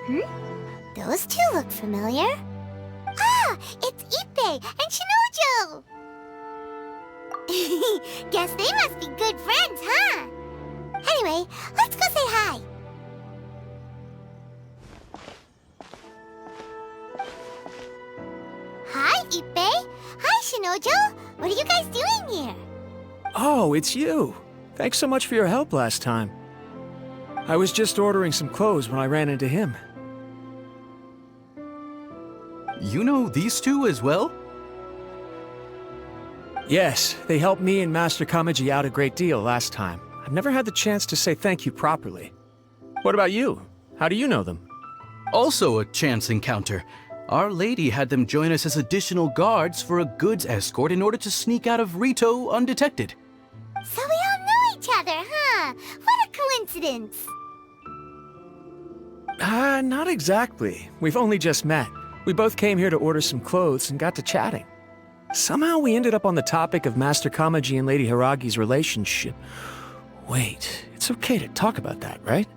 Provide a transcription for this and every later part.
Those two look familiar. Ah, it's Ippei and Shinojo! Guess they must be good friends, huh? Anyway, let's go say hi. Hi, Ippei. Hi, Shinojo. What are you guys doing here? Oh, it's you. Thanks so much for your help last time. I was just ordering some clothes when I ran into him. You know these two as well? Yes, they helped me and Master Kamaji out a great deal last time. I've never had the chance to say thank you properly. What about you? How do you know them? Also a chance encounter. Our lady had them join us as additional guards for a goods escort in order to sneak out of Rito undetected. So we all know each other, huh? What a coincidence. Not exactly. We've only just met. We both came here to order some clothes and got to chatting. Somehow we ended up on the topic of Master Kamaji and Lady Hiragi's relationship. Wait, it's okay to talk about that, right?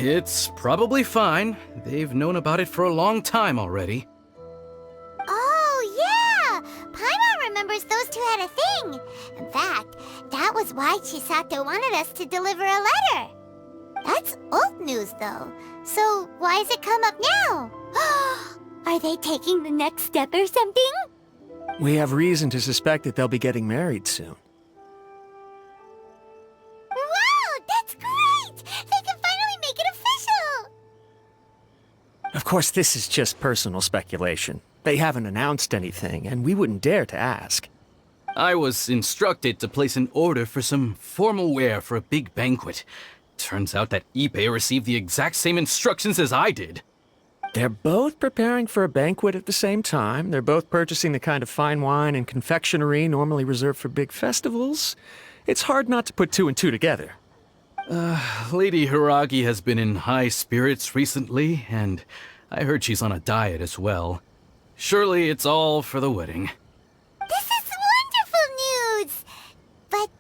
It's probably fine. They've known about it for a long time already. Oh, yeah! Paimon remembers those two had a thing. In fact, that was why Chisato wanted us to deliver a letter. That's old news, though. So why has it come up now? Are they taking the next step or something? We have reason to suspect that they'll be getting married soon. Wow, that's great! They can finally make it official! Of course, this is just personal speculation. They haven't announced anything, and we wouldn't dare to ask. I was instructed to place an order for some formal wear for a big banquet. Turns out that Ippei received the exact same instructions as I did. They're both preparing for a banquet at the same time. They're both purchasing the kind of fine wine and confectionery normally reserved for big festivals. It's hard not to put two and two together. Lady Hiragi has been in high spirits recently, and I heard she's on a diet as well. Surely it's all for the wedding. This is wonderful news! But,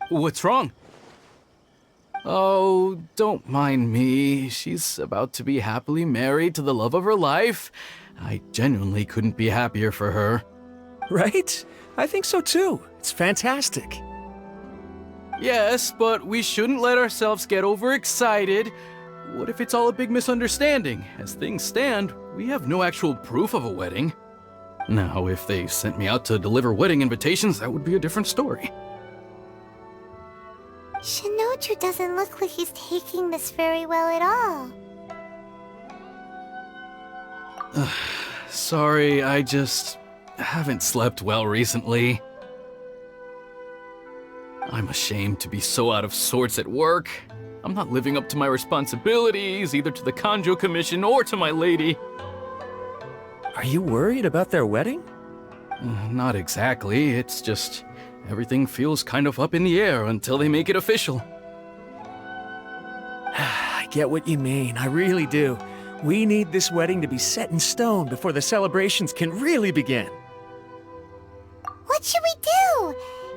What's wrong? Oh, don't mind me. She's about to be happily married to the love of her life. I genuinely couldn't be happier for her. Right? I think so too. It's fantastic. Yes, but we shouldn't let ourselves get overexcited. What if it's all a big misunderstanding? As things stand, we have no actual proof of a wedding. Now, if they sent me out to deliver wedding invitations, that would be a different story. Shinoju doesn't look like he's taking this very well at all. Sorry, I just haven't slept well recently. I'm ashamed to be so out of sorts at work. I'm not living up to my responsibilities, either to the Kanjo Commission or to my lady. Are you worried about their wedding? Not exactly, it's just everything feels kind of up in the air until they make it official. I get what you mean, I really do. We need this wedding to be set in stone before the celebrations can really begin. What should we do?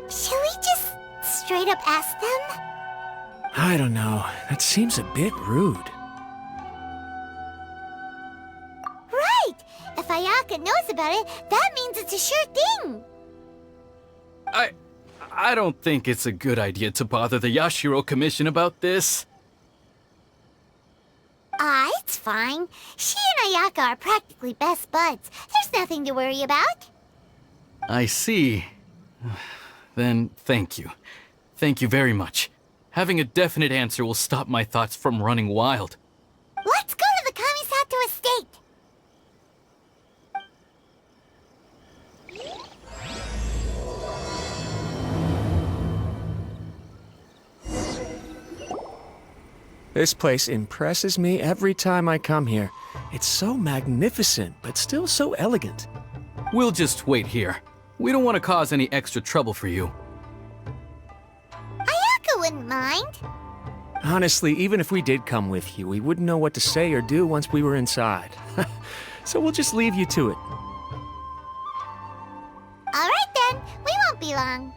Should we just straight up ask them? I don't know. That seems a bit rude. Right! If Ayaka knows about it, that means it's a sure thing! I don't think it's a good idea to bother the Yashiro Commission about this. It's fine. She and Ayaka are practically best buds. There's nothing to worry about. I see. Then thank you. Thank you very much. Having a definite answer will stop my thoughts from running wild. Let's go to the Kamisato estate! This place impresses me every time I come here. It's so magnificent, but still so elegant. We'll just wait here. We don't want to cause any extra trouble for you. Ayaka wouldn't mind. Honestly, even if we did come with you, we wouldn't know what to say or do once we were inside. So we'll just leave you to it. Alright then, we won't be long.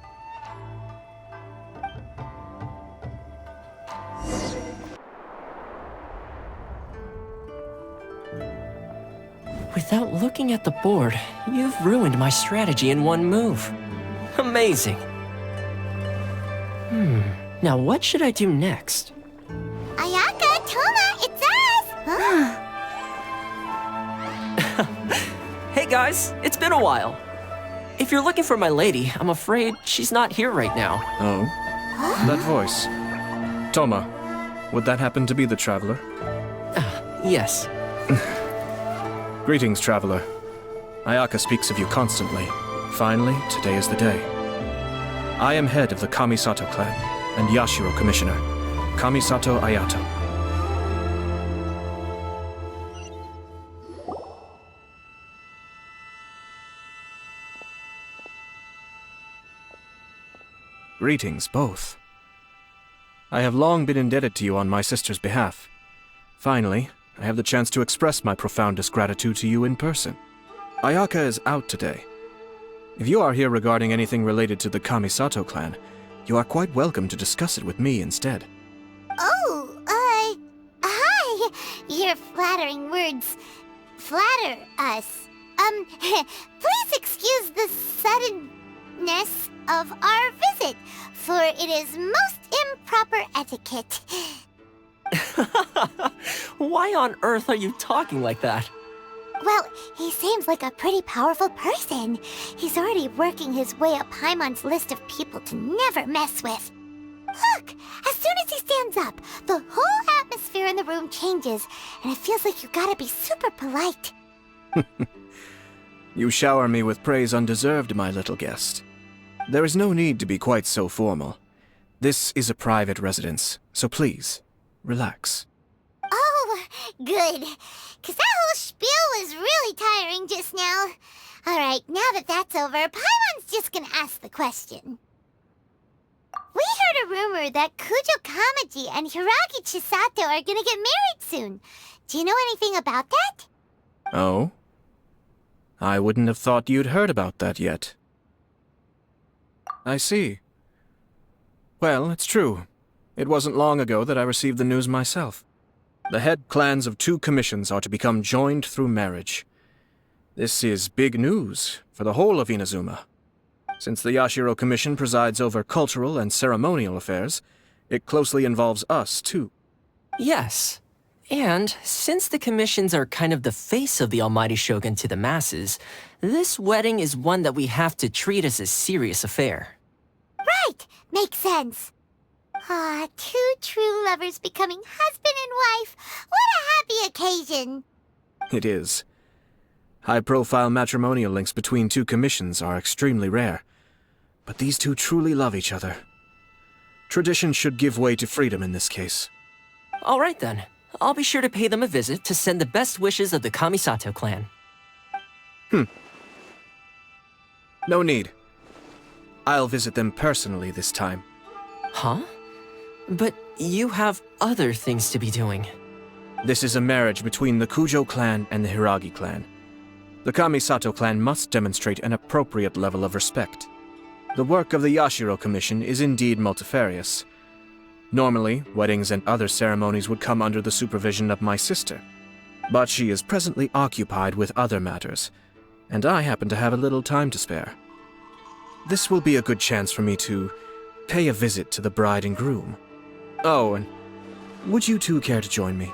Without looking at the board, you've ruined my strategy in one move. Amazing. Now what should I do next? Ayaka, Toma, it's us! Huh? Hey guys, it's been a while. If you're looking for my lady, I'm afraid she's not here right now. Oh? That voice. Toma, would that happen to be the Traveler? Yes. Greetings, Traveler. Ayaka speaks of you constantly. Finally, today is the day. I am head of the Kamisato clan and Yashiro Commissioner, Kamisato Ayato. Greetings, both. I have long been indebted to you on my sister's behalf. Finally, I have the chance to express my profoundest gratitude to you in person. Ayaka is out today. If you are here regarding anything related to the Kamisato clan, you are quite welcome to discuss it with me instead. Oh, hi! Your flattering words flatter us. Please excuse the suddenness of our visit, for it is most improper etiquette. Why on earth are you talking like that? Well, he seems like a pretty powerful person. He's already working his way up Paimon's list of people to never mess with. Look, as soon as he stands up, the whole atmosphere in the room changes, and it feels like you gotta be super polite. You shower me with praise undeserved, my little guest. There is no need to be quite so formal. This is a private residence, so please, relax. Oh, good. 'Cause that whole spiel was really tiring just now. Alright, now that that's over, Paimon's just gonna ask the question. We heard a rumor that Kujo Kamaji and Hiragi Chisato are gonna get married soon. Do you know anything about that? Oh? I wouldn't have thought you'd heard about that yet. I see. Well, it's true. It wasn't long ago that I received the news myself. The head clans of 2 commissions are to become joined through marriage. This is big news for the whole of Inazuma. Since the Yashiro Commission presides over cultural and ceremonial affairs, it closely involves us, too. Yes. And since the commissions are kind of the face of the Almighty Shogun to the masses, this wedding is one that we have to treat as a serious affair. Right! Makes sense. Ah, 2 true lovers becoming husband and wife. What a happy occasion. It is. High-profile matrimonial links between 2 commissions are extremely rare. But these 2 truly love each other. Tradition should give way to freedom in this case. All right then. I'll be sure to pay them a visit to send the best wishes of the Kamisato clan. No need. I'll visit them personally this time. Huh? But you have other things to be doing. This is a marriage between the Kujo clan and the Hiragi clan. The Kamisato clan must demonstrate an appropriate level of respect. The work of the Yashiro Commission is indeed multifarious. Normally, weddings and other ceremonies would come under the supervision of my sister. But she is presently occupied with other matters, and I happen to have a little time to spare. This will be a good chance for me to pay a visit to the bride and groom. Oh, and would you 2 care to join me?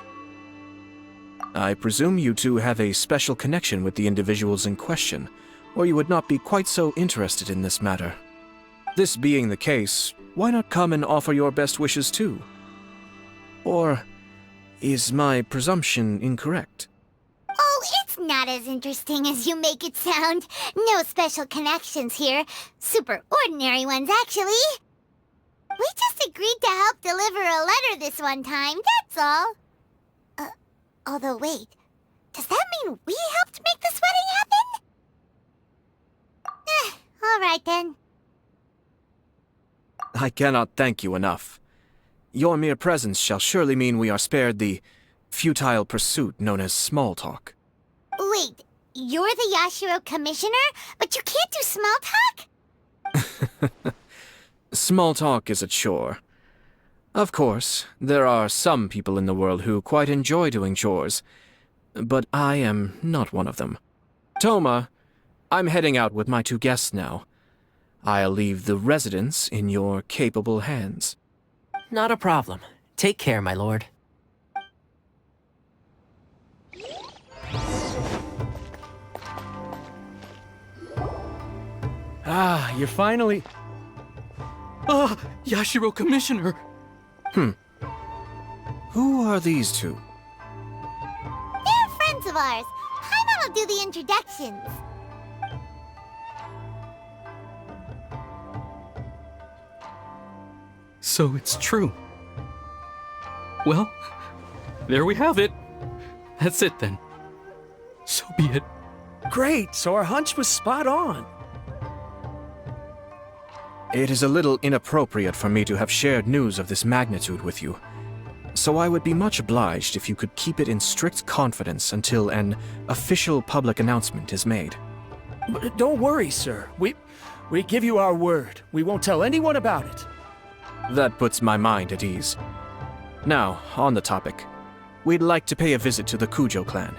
I presume you 2 have a special connection with the individuals in question, or you would not be quite so interested in this matter. This being the case, why not come and offer your best wishes too? Or is my presumption incorrect? Oh, it's not as interesting as you make it sound. No special connections here. Super ordinary ones, actually. We just agreed to help deliver a letter this one time, that's all. Although wait, does that mean we helped make this wedding happen? Alright then. I cannot thank you enough. Your mere presence shall surely mean we are spared the futile pursuit known as small talk. Wait, you're the Yashiro Commissioner, but you can't do small talk? Small talk is a chore. Of course, there are some people in the world who quite enjoy doing chores, but I am not one of them. Toma, I'm heading out with my 2 guests now. I'll leave the residence in your capable hands. Not a problem. Take care, my lord. Ah, you're finally... Ah, Yashiro Commissioner! Who are these 2? They're friends of ours. Paimon will do the introductions. So it's true. Well, there we have it. That's it then. So be it. Great, so our hunch was spot on. It is a little inappropriate for me to have shared news of this magnitude with you, so I would be much obliged if you could keep it in strict confidence until an official public announcement is made. But don't worry, sir. We give you our word. We won't tell anyone about it. That puts my mind at ease. Now, on the topic. We'd like to pay a visit to the Kujo clan.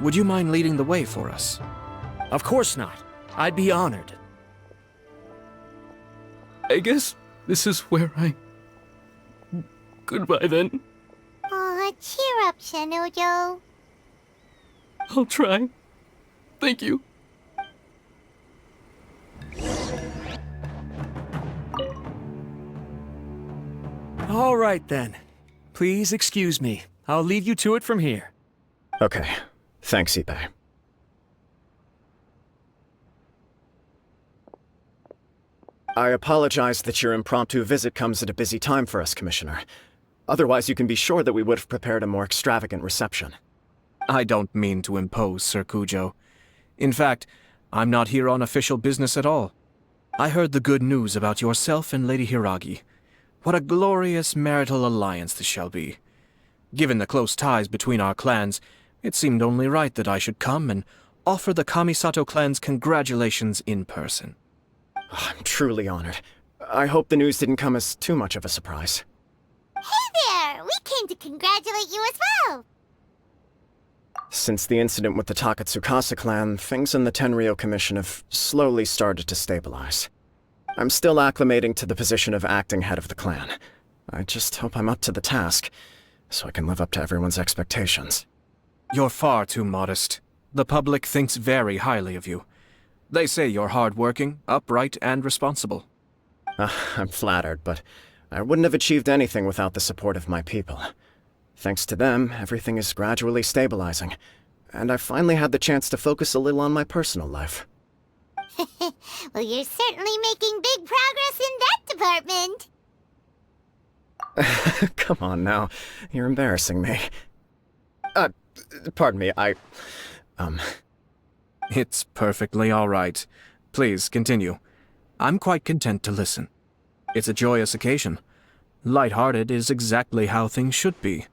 Would you mind leading the way for us? Of course not. I'd be honored. I guess this is where I... Goodbye then. Aw, cheer up, Shinojo. I'll try. Thank you. All right, then. Please excuse me. I'll leave you to it from here. Okay. Thanks, Ippei. I apologize that your impromptu visit comes at a busy time for us, Commissioner. Otherwise, you can be sure that we would have prepared a more extravagant reception. I don't mean to impose, Sir Kujo. In fact, I'm not here on official business at all. I heard the good news about yourself and Lady Hiragi. What a glorious marital alliance this shall be. Given the close ties between our clans, it seemed only right that I should come and offer the Kamisato clan's congratulations in person. I'm truly honored. I hope the news didn't come as too much of a surprise. Hey there! We came to congratulate you as well! Since the incident with the Takatsukasa clan, things in the Tenryou Commission have slowly started to stabilize. I'm still acclimating to the position of acting head of the clan. I just hope I'm up to the task, so I can live up to everyone's expectations. You're far too modest. The public thinks very highly of you. They say you're hardworking, upright, and responsible. I'm flattered, but I wouldn't have achieved anything without the support of my people. Thanks to them, everything is gradually stabilizing, and I finally had the chance to focus a little on my personal life. Well, you're certainly making big progress in that department. Come on now, you're embarrassing me. Pardon me, It's perfectly all right. Please, continue. I'm quite content to listen. It's a joyous occasion. Light-hearted is exactly how things should be.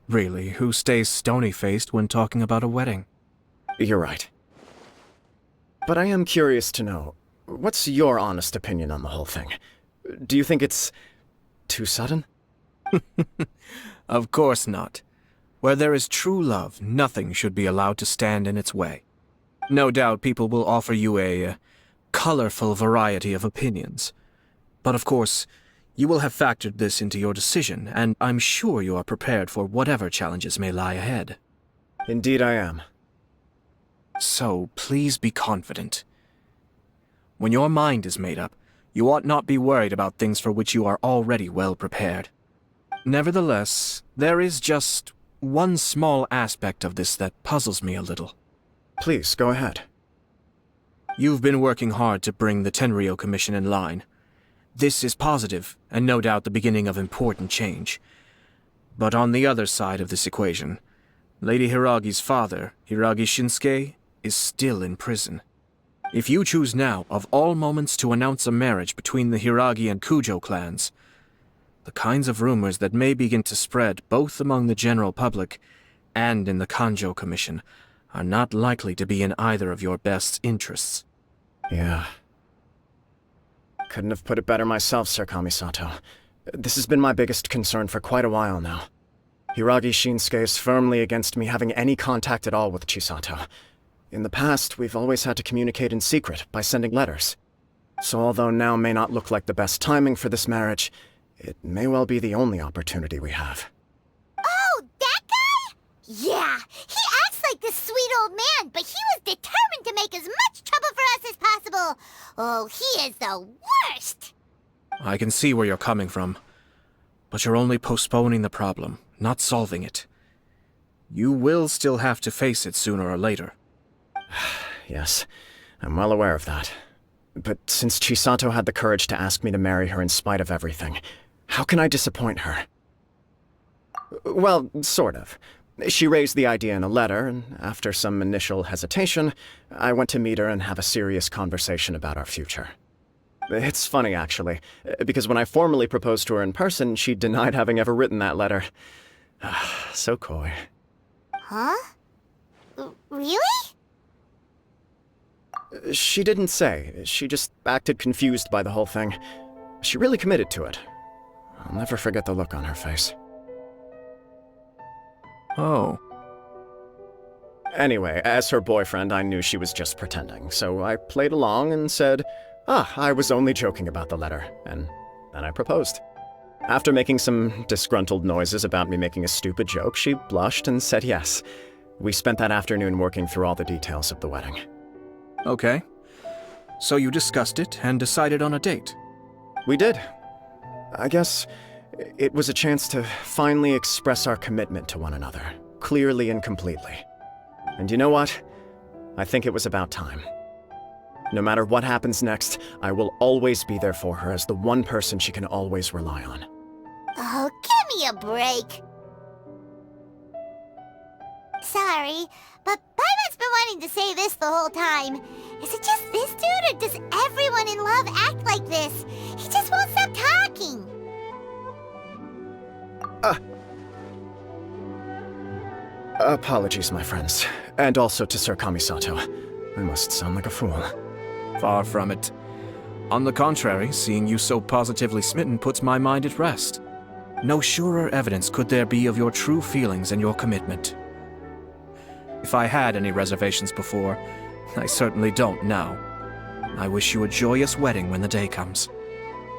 Really, who stays stony-faced when talking about a wedding? You're right. But I am curious to know, what's your honest opinion on the whole thing? Do you think it's too sudden? Of course not. Where there is true love, nothing should be allowed to stand in its way. No doubt people will offer you a colorful variety of opinions. But of course, you will have factored this into your decision, and I'm sure you are prepared for whatever challenges may lie ahead. Indeed I am. So, please be confident. When your mind is made up, you ought not be worried about things for which you are already well prepared. Nevertheless, there is just one small aspect of this that puzzles me a little. Please, go ahead. You've been working hard to bring the Tenryou Commission in line. This is positive, and no doubt the beginning of important change. But on the other side of this equation, Lady Hiragi's father, Hiragi Shinsuke, is still in prison. If you choose now, of all moments, to announce a marriage between the Hiragi and Kujo clans, the kinds of rumors that may begin to spread both among the general public and in the Kanjo Commission are not likely to be in either of your best interests. Yeah. Couldn't have put it better myself, Sir Kamisato. This has been my biggest concern for quite a while now. Hiragi Shinsuke is firmly against me having any contact at all with Chisato. In the past, we've always had to communicate in secret by sending letters. So although now may not look like the best timing for this marriage, it may well be the only opportunity we have. Oh, that guy? Yeah, he acts like this sweet old man, but he was determined to make as much trouble for us as possible. Oh, he is the worst! I can see where you're coming from, but you're only postponing the problem, not solving it. You will still have to face it sooner or later. Yes, I'm well aware of that. But since Chisato had the courage to ask me to marry her in spite of everything, how can I disappoint her? Well, sort of. She raised the idea in a letter, and after some initial hesitation, I went to meet her and have a serious conversation about our future. It's funny, actually, because when I formally proposed to her in person, she denied having ever written that letter. So coy. Huh? Really? She didn't say. She just acted confused by the whole thing. She really committed to it. I'll never forget the look on her face. Oh. Anyway, as her boyfriend, I knew she was just pretending, so I played along and said, I was only joking about the letter, and then I proposed. After making some disgruntled noises about me making a stupid joke, she blushed and said yes. We spent that afternoon working through all the details of the wedding. Okay. So you discussed it and decided on a date? We did. I guess it was a chance to finally express our commitment to one another, clearly and completely. And you know what? I think it was about time. No matter what happens next, I will always be there for her as the one person she can always rely on. Oh, give me a break. Sorry, but Paimon's been wanting to say this the whole time. Is it just this dude, or does everyone in love act like this? He just won't stop talking. Apologies, my friends. And also to Sir Kamisato. I must sound like a fool. Far from it. On the contrary, seeing you so positively smitten puts my mind at rest. No surer evidence could there be of your true feelings and your commitment. If I had any reservations before, I certainly don't now. I wish you a joyous wedding when the day comes.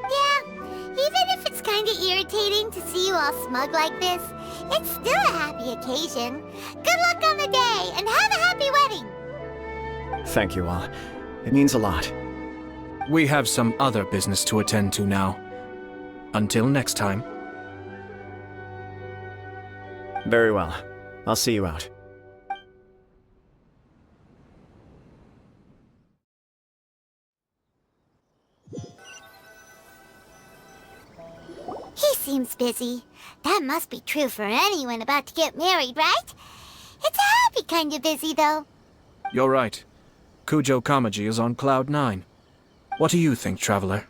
Yeah, even if it's kinda irritating to see you all smug like this, it's still a happy occasion. Good luck on the day, and have a happy wedding! Thank you all. It means a lot. We have some other business to attend to now. Until next time. Very well. I'll see you out. He seems busy. That must be true for anyone about to get married, right? It's a happy kind of busy, though. You're right. Kujo Kamaji is on cloud 9. What do you think, Traveler?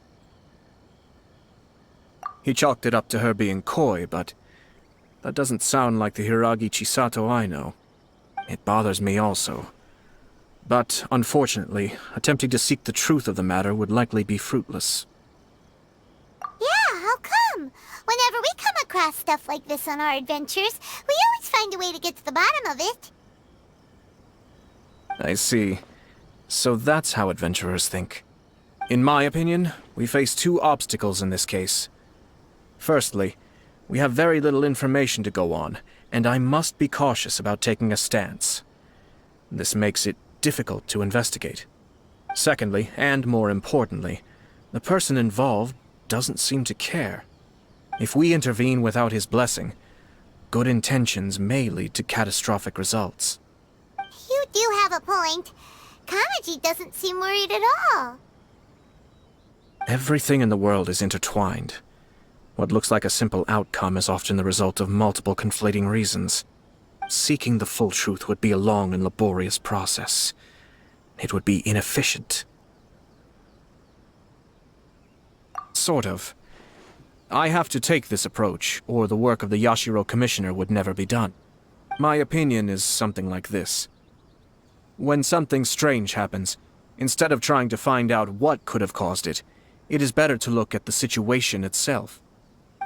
He chalked it up to her being coy, but that doesn't sound like the Hiragi Chisato I know. It bothers me also. But, unfortunately, attempting to seek the truth of the matter would likely be fruitless. Yeah, how come? Whenever we come across stuff like this on our adventures, we always find a way to get to the bottom of it. I see. So that's how adventurers think. In my opinion, we face two obstacles in this case. Firstly, we have very little information to go on, and I must be cautious about taking a stance. This makes it difficult to investigate. Secondly, and more importantly, the person involved doesn't seem to care. If we intervene without his blessing, good intentions may lead to catastrophic results. You do have a point. Kamaji doesn't seem worried at all. Everything in the world is intertwined. What looks like a simple outcome is often the result of multiple conflating reasons. Seeking the full truth would be a long and laborious process. It would be inefficient. Sort of. I have to take this approach, or the work of the Yashiro Commissioner would never be done. My opinion is something like this. When something strange happens, instead of trying to find out what could have caused it, it is better to look at the situation itself.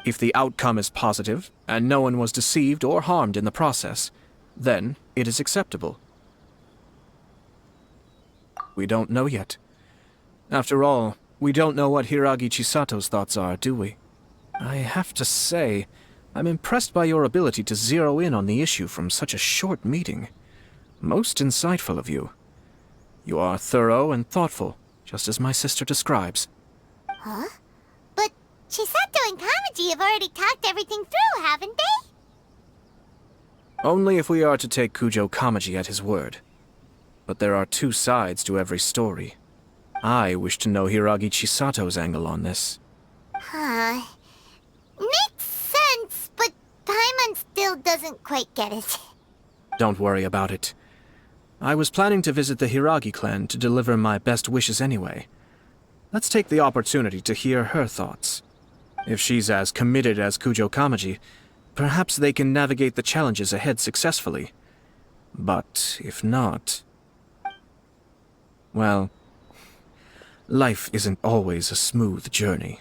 If the outcome is positive, and no one was deceived or harmed in the process, then it is acceptable. We don't know yet. After all, we don't know what Hiragi Chisato's thoughts are, do we? I have to say, I'm impressed by your ability to zero in on the issue from such a short meeting. Most insightful of you. You are thorough and thoughtful, just as my sister describes. Huh? But Chisato and Kamaji have already talked everything through, haven't they? Only if we are to take Kujo Kamaji at his word. But there are two sides to every story. I wish to know Hiragi Chisato's angle on this. Huh. Makes sense, but Paimon still doesn't quite get it. Don't worry about it. I was planning to visit the Hiragi clan to deliver my best wishes anyway. Let's take the opportunity to hear her thoughts. If she's as committed as Kujo Kamaji, perhaps they can navigate the challenges ahead successfully. But if not... well, life isn't always a smooth journey.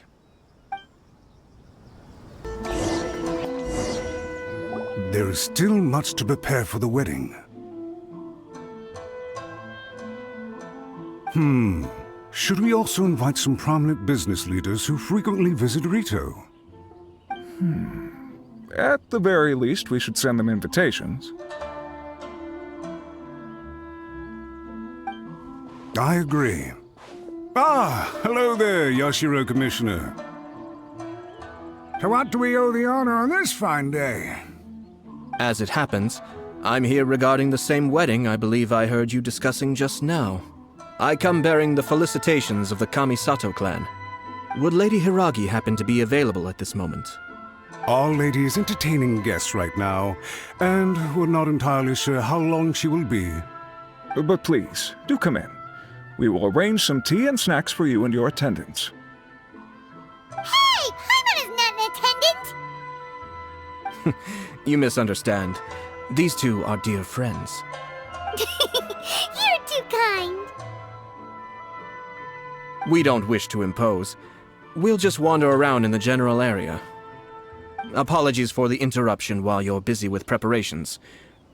There is still much to prepare for the wedding. Should we also invite some prominent business leaders who frequently visit Rito? At the very least, we should send them invitations. I agree. Ah, hello there, Yashiro Commissioner. To what do we owe the honor on this fine day? As it happens, I'm here regarding the same wedding I believe I heard you discussing just now. I come bearing the felicitations of the Kamisato clan. Would Lady Hiragi happen to be available at this moment? Our lady is entertaining guests right now, and we're not entirely sure how long she will be. But please, do come in. We will arrange some tea and snacks for you and your attendants. Hey! Paimon is not an attendant! You misunderstand. These two are dear friends. You're too kind. We don't wish to impose. We'll just wander around in the general area. Apologies for the interruption while you're busy with preparations.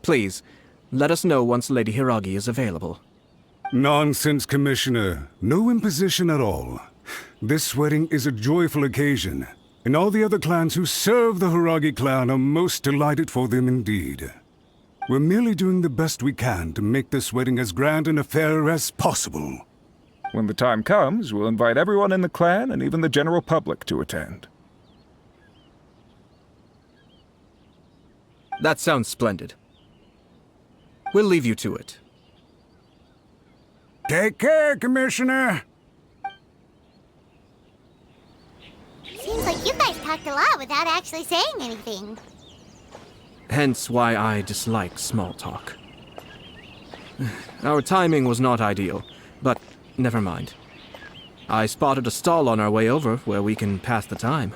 Please, let us know once Lady Hiragi is available. Nonsense, Commissioner. No imposition at all. This wedding is a joyful occasion, and all the other clans who serve the Hiragi clan are most delighted for them indeed. We're merely doing the best we can to make this wedding as grand an affair as possible. When the time comes, we'll invite everyone in the clan and even the general public to attend. That sounds splendid. We'll leave you to it. Take care, Commissioner. Seems like you guys talked a lot without actually saying anything. Hence why I dislike small talk. Our timing was not ideal, but never mind. I spotted a stall on our way over where we can pass the time.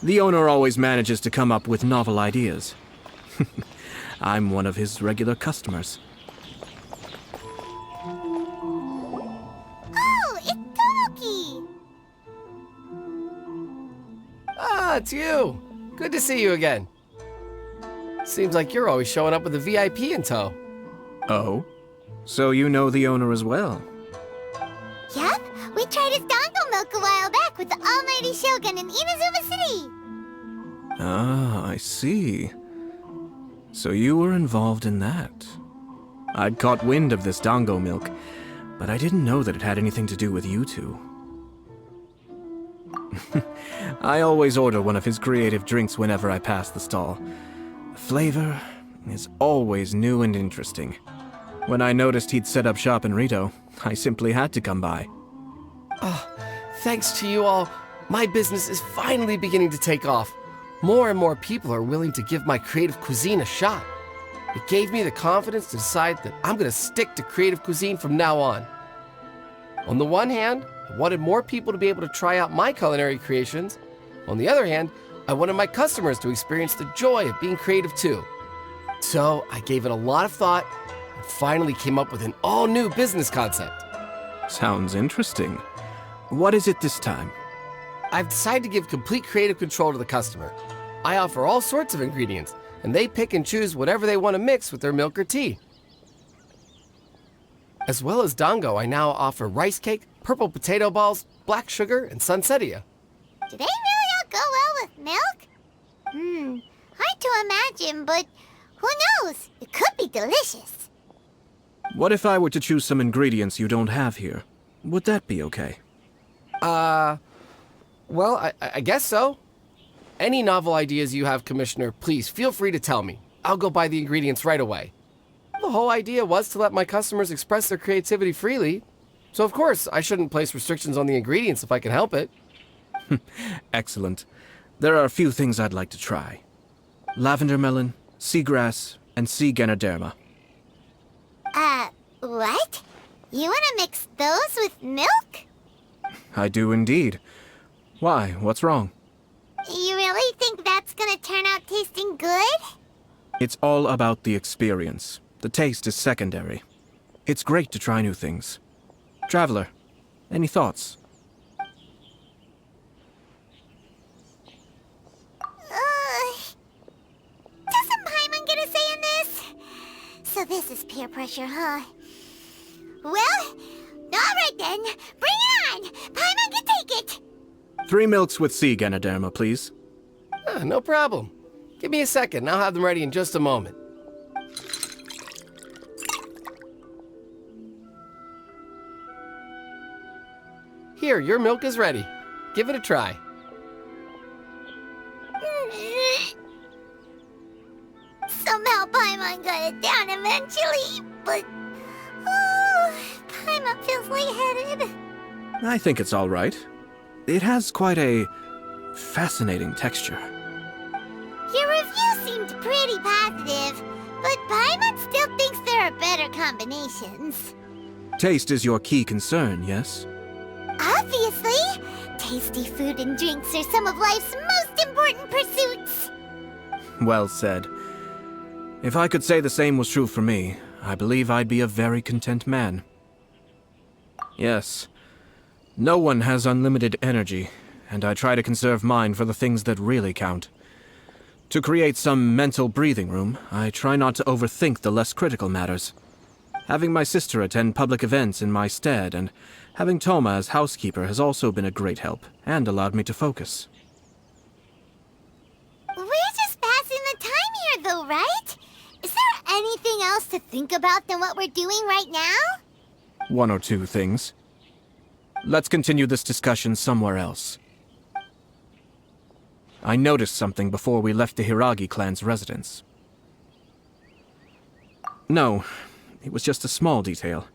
The owner always manages to come up with novel ideas. I'm one of his regular customers. Oh, it's Tomoki! Ah, it's you! Good to see you again. Seems like you're always showing up with a VIP in tow. Oh? So you know the owner as well? Yep, we tried his dango milk a while back with the almighty Shogun in Inazuma City. Ah, I see. So you were involved in that. I'd caught wind of this dango milk, but I didn't know that it had anything to do with you two. I always order one of his creative drinks whenever I pass the stall. The flavor is always new and interesting. When I noticed he'd set up shop in Rito, I simply had to come by. Thanks to you all, my business is finally beginning to take off. More and more people are willing to give my creative cuisine a shot. It gave me the confidence to decide that I'm going to stick to creative cuisine from now on. On the one hand, I wanted more people to be able to try out my culinary creations. On the other hand, I wanted my customers to experience the joy of being creative too. So I gave it a lot of thought and finally came up with an all-new business concept. Sounds interesting. What is it this time? I've decided to give complete creative control to the customer. I offer all sorts of ingredients, and they pick and choose whatever they want to mix with their milk or tea. As well as Dango, I now offer rice cake, purple potato balls, black sugar, and sunsettia. Do they really all go well with milk? Hard to imagine, but who knows? It could be delicious. What if I were to choose some ingredients you don't have here? Would that be okay? Well, I guess so. Any novel ideas you have, Commissioner, please feel free to tell me. I'll go buy the ingredients right away. The whole idea was to let my customers express their creativity freely. So of course, I shouldn't place restrictions on the ingredients if I can help it. Excellent. There are a few things I'd like to try. Lavender melon, seagrass, and sea ganoderma. What? You want to mix those with milk? I do indeed. Why? What's wrong? You really think that's gonna turn out tasting good? It's all about the experience. The taste is secondary. It's great to try new things. Traveler, any thoughts? Doesn't Paimon get a say in this? So this is peer pressure, huh? Well, alright then. Bring it on! Paimon can take it! 3 milks with sea ganoderma, please. No problem. Give me a second, I'll have them ready in just a moment. Here, your milk is ready. Give it a try. Somehow Paimon got it down eventually, but... Paimon feels lightheaded. I think it's all right. It has quite a fascinating texture. Your review seemed pretty positive, but Paimon still thinks there are better combinations. Taste is your key concern, yes? Obviously! Tasty food and drinks are some of life's most important pursuits! Well said. If I could say the same was true for me, I believe I'd be a very content man. Yes. No one has unlimited energy, and I try to conserve mine for the things that really count. To create some mental breathing room, I try not to overthink the less critical matters. Having my sister attend public events in my stead, and having Toma as housekeeper has also been a great help, and allowed me to focus. We're just passing the time here, though, right? Is there anything else to think about than what we're doing right now? 1 or 2 things. Let's continue this discussion somewhere else. I noticed something before we left the Hiragi clan's residence. No, it was just a small detail.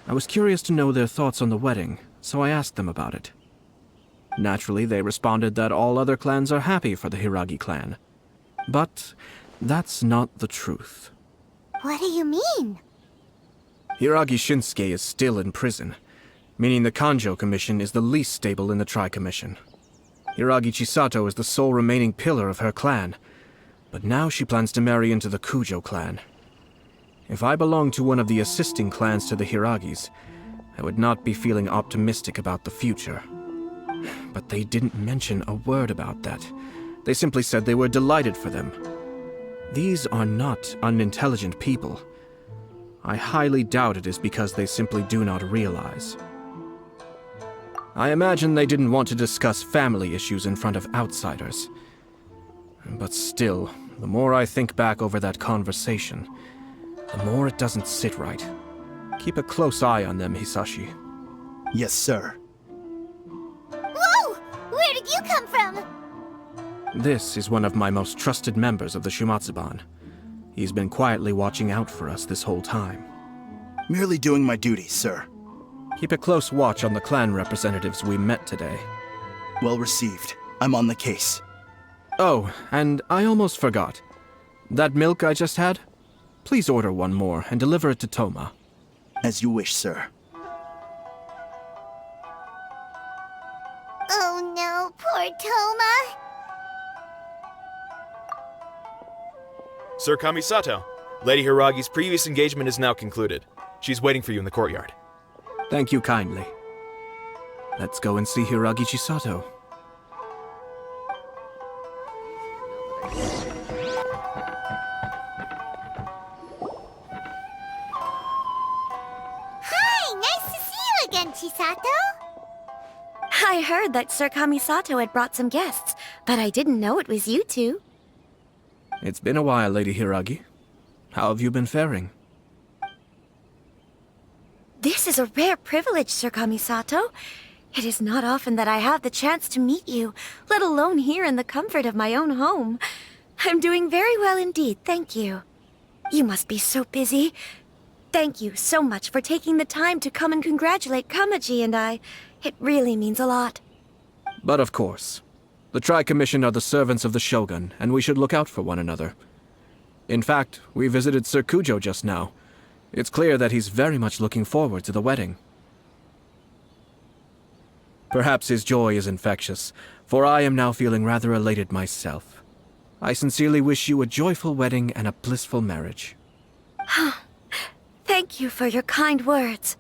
I was curious to know their thoughts on the wedding, so I asked them about it. Naturally, they responded that all other clans are happy for the Hiragi clan. But that's not the truth. What do you mean? Hiragi Shinsuke is still in prison, meaning the Kanjo Commission is the least stable in the Tri-Commission. Hiragi Chisato is the sole remaining pillar of her clan, but now she plans to marry into the Kujo clan. If I belonged to one of the assisting clans to the Hiragis, I would not be feeling optimistic about the future. But they didn't mention a word about that. They simply said they were delighted for them. These are not unintelligent people. I highly doubt it is because they simply do not realize. I imagine they didn't want to discuss family issues in front of outsiders. But still, the more I think back over that conversation, the more it doesn't sit right. Keep a close eye on them, Hisashi. Yes, sir. Whoa! Where did you come from? This is one of my most trusted members of the Shumatsuban. He's been quietly watching out for us this whole time. Merely doing my duty, sir. Keep a close watch on the clan representatives we met today. Well received. I'm on the case. Oh, and I almost forgot. That milk I just had? Please order one more and deliver it to Toma. As you wish, sir. Oh no, poor Toma. Sir Kamisato, Lady Hiragi's previous engagement is now concluded. She's waiting for you in the courtyard. Thank you kindly. Let's go and see Hiragi Chisato. Hi, nice to see you again, Chisato. I heard that Sir Kamisato had brought some guests, but I didn't know it was you two. It's been a while, Lady Hiragi. How have you been faring? This is a rare privilege, Sir Kamisato. It is not often that I have the chance to meet you, let alone here in the comfort of my own home. I'm doing very well indeed, thank you. You must be so busy. Thank you so much for taking the time to come and congratulate Kamaji and I. It really means a lot. But of course. The Tri-Commission are the servants of the Shogun, and we should look out for one another. In fact, we visited Sir Kujo just now. It's clear that he's very much looking forward to the wedding. Perhaps his joy is infectious, for I am now feeling rather elated myself. I sincerely wish you a joyful wedding and a blissful marriage. Thank you for your kind words.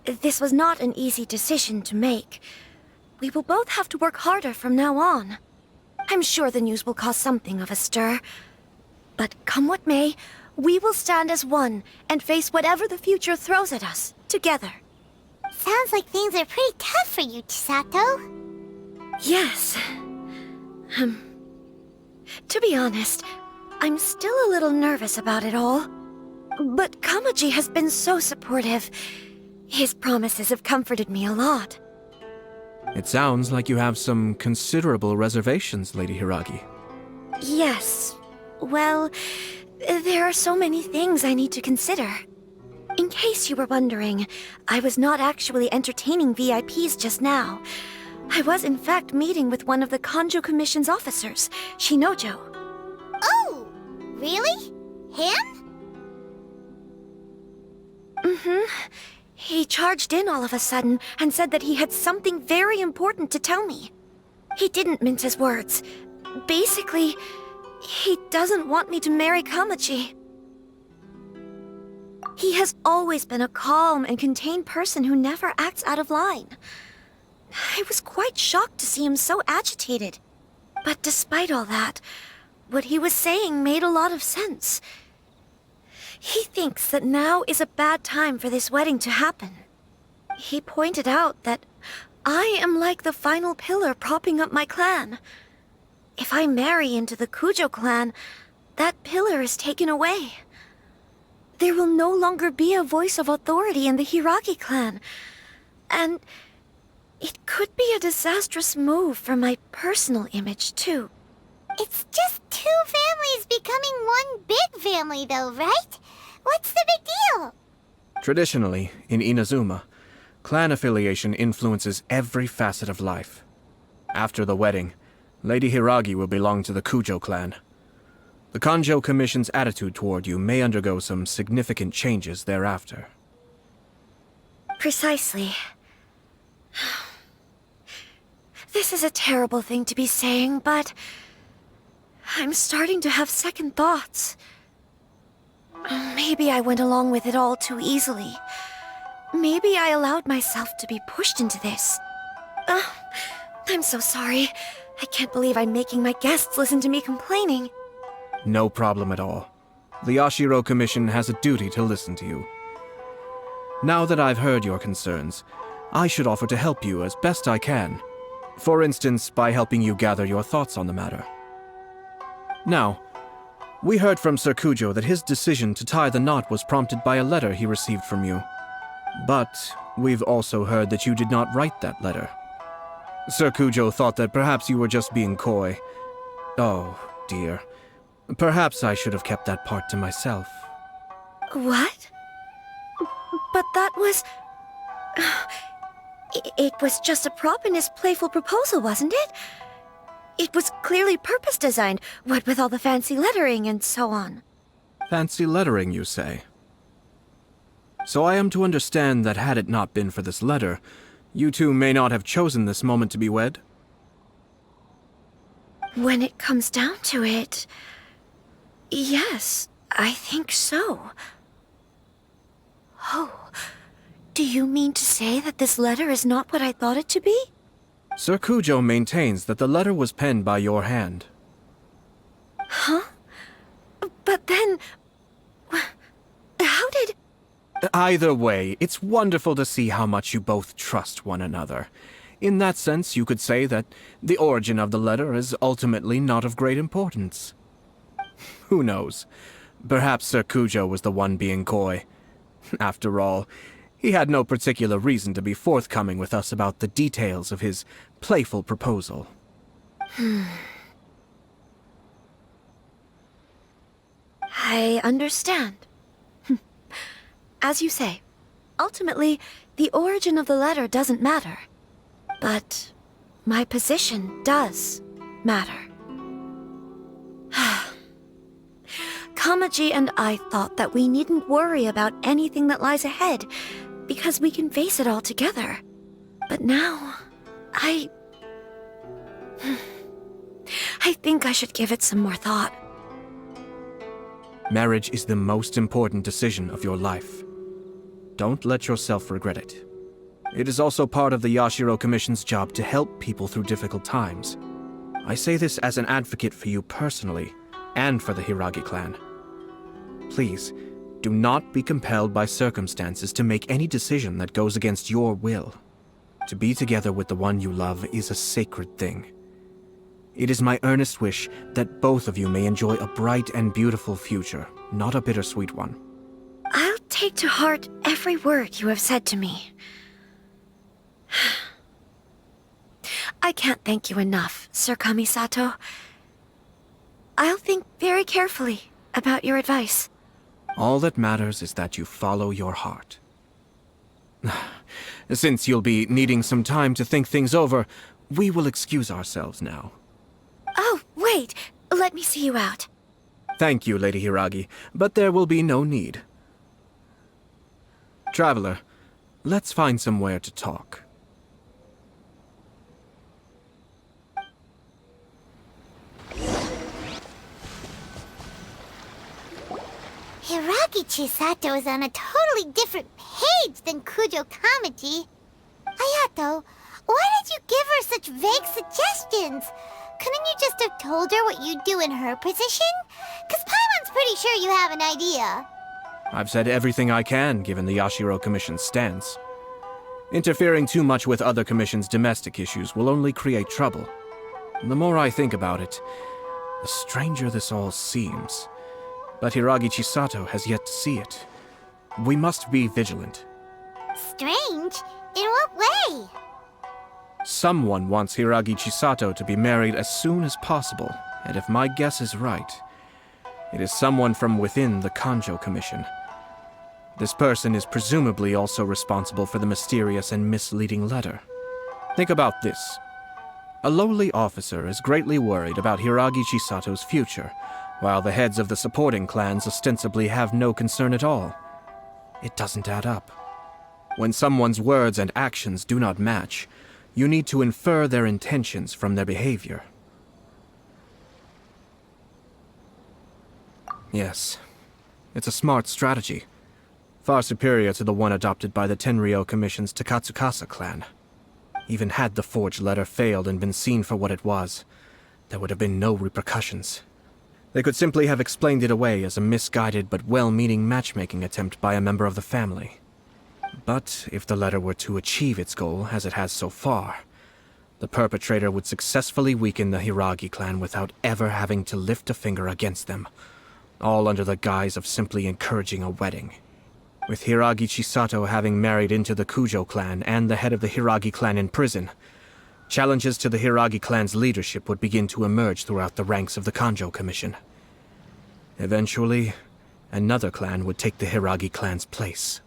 This was not an easy decision to make. We will both have to work harder from now on. I'm sure the news will cause something of a stir. But come what may, we will stand as one and face whatever the future throws at us, together. Sounds like things are pretty tough for you, Chisato. Yes. To be honest, I'm still a little nervous about it all. But Kamaji has been so supportive. His promises have comforted me a lot. It sounds like you have some considerable reservations, Lady Hiragi. Yes. Well, there are so many things I need to consider. In case you were wondering, I was not actually entertaining VIPs just now. I was in fact meeting with one of the Kanjo Commission's officers, Shinojo. Oh, really? Him? He charged in all of a sudden and said that he had something very important to tell me. He didn't mince his words. Basically, he doesn't want me to marry Kamaji. He has always been a calm and contained person who never acts out of line. I was quite shocked to see him so agitated. But despite all that, what he was saying made a lot of sense. He thinks that now is a bad time for this wedding to happen. He pointed out that I am like the final pillar propping up my clan. If I marry into the Kujo clan, that pillar is taken away. There will no longer be a voice of authority in the Hiragi clan. And it could be a disastrous move for my personal image, too. It's just two families becoming one big family, though, right? What's the big deal? Traditionally, in Inazuma, clan affiliation influences every facet of life. After the wedding, Lady Hiragi will belong to the Kujo clan. The Kanjo Commission's attitude toward you may undergo some significant changes thereafter. Precisely. This is a terrible thing to be saying, but I'm starting to have second thoughts. Maybe I went along with it all too easily. Maybe I allowed myself to be pushed into this. I'm so sorry. I can't believe I'm making my guests listen to me complaining. No problem at all. The Yashiro Commission has a duty to listen to you. Now that I've heard your concerns, I should offer to help you as best I can. For instance, by helping you gather your thoughts on the matter. Now, we heard from Sir Kujo that his decision to tie the knot was prompted by a letter he received from you. But we've also heard that you did not write that letter. Sir Kujo thought that perhaps you were just being coy. Oh, dear. Perhaps I should have kept that part to myself. What? But that was... It was just a prop in his playful proposal, wasn't it? It was clearly purpose-designed, what with all the fancy lettering and so on. Fancy lettering, you say? So I am to understand that had it not been for this letter, you two may not have chosen this moment to be wed? When it comes down to it... Yes, I think so. Oh, Do you mean to say that this letter is not what I thought it to be? Sir Kujo maintains that the letter was penned by your hand. Huh? But then... How did... Either way, it's wonderful to see how much you both trust one another. In that sense, you could say that the origin of the letter is ultimately not of great importance. Who knows? Perhaps Sir Kujo was the one being coy. After all, he had no particular reason to be forthcoming with us about the details of his playful proposal. I understand. As you say, ultimately, the origin of the letter doesn't matter. But my position does matter. Kamaji and I thought that we needn't worry about anything that lies ahead, because we can face it all together. But now, I think I should give it some more thought. Marriage is the most important decision of your life. Don't let yourself regret it. It is also part of the Yashiro Commission's job to help people through difficult times. I say this as an advocate for you personally, and for the Hiragi clan. Please, do not be compelled by circumstances to make any decision that goes against your will. To be together with the one you love is a sacred thing. It is my earnest wish that both of you may enjoy a bright and beautiful future, not a bittersweet one. I'll take to heart every word you have said to me. I can't thank you enough, Sir Kamisato. I'll think very carefully about your advice. All that matters is that you follow your heart. Since you'll be needing some time to think things over, we will excuse ourselves now. Oh, wait! Let me see you out. Thank you, Lady Hiragi, but there will be no need. Traveler, let's find somewhere to talk. Hiragi Chisato is on a totally different page than Kujo Kamaji. Ayato, why did you give her such vague suggestions? Couldn't you just have told her what you'd do in her position? 'Cause Paimon's pretty sure you have an idea. I've said everything I can, given the Yashiro Commission's stance. Interfering too much with other commissions' domestic issues will only create trouble. The more I think about it, the stranger this all seems. But Hiragi Chisato has yet to see it. We must be vigilant. Strange? In what way? Someone wants Hiragi Chisato to be married as soon as possible, and if my guess is right, it is someone from within the Kanjo Commission. This person is presumably also responsible for the mysterious and misleading letter. Think about this. A lowly officer is greatly worried about Hiragi Chisato's future, while the heads of the supporting clans ostensibly have no concern at all. It doesn't add up. When someone's words and actions do not match, you need to infer their intentions from their behavior. Yes, it's a smart strategy. Far superior to the one adopted by the Tenryou Commission's Takatsukasa clan. Even had the forged letter failed and been seen for what it was, there would have been no repercussions. They could simply have explained it away as a misguided but well-meaning matchmaking attempt by a member of the family. But if the letter were to achieve its goal, as it has so far, the perpetrator would successfully weaken the Hiragi clan without ever having to lift a finger against them, all under the guise of simply encouraging a wedding. With Hiragi Chisato having married into the Kujo clan and the head of the Hiragi clan in prison, challenges to the Hiragi clan's leadership would begin to emerge throughout the ranks of the Kanjo Commission. Eventually, another clan would take the Hiragi clan's place.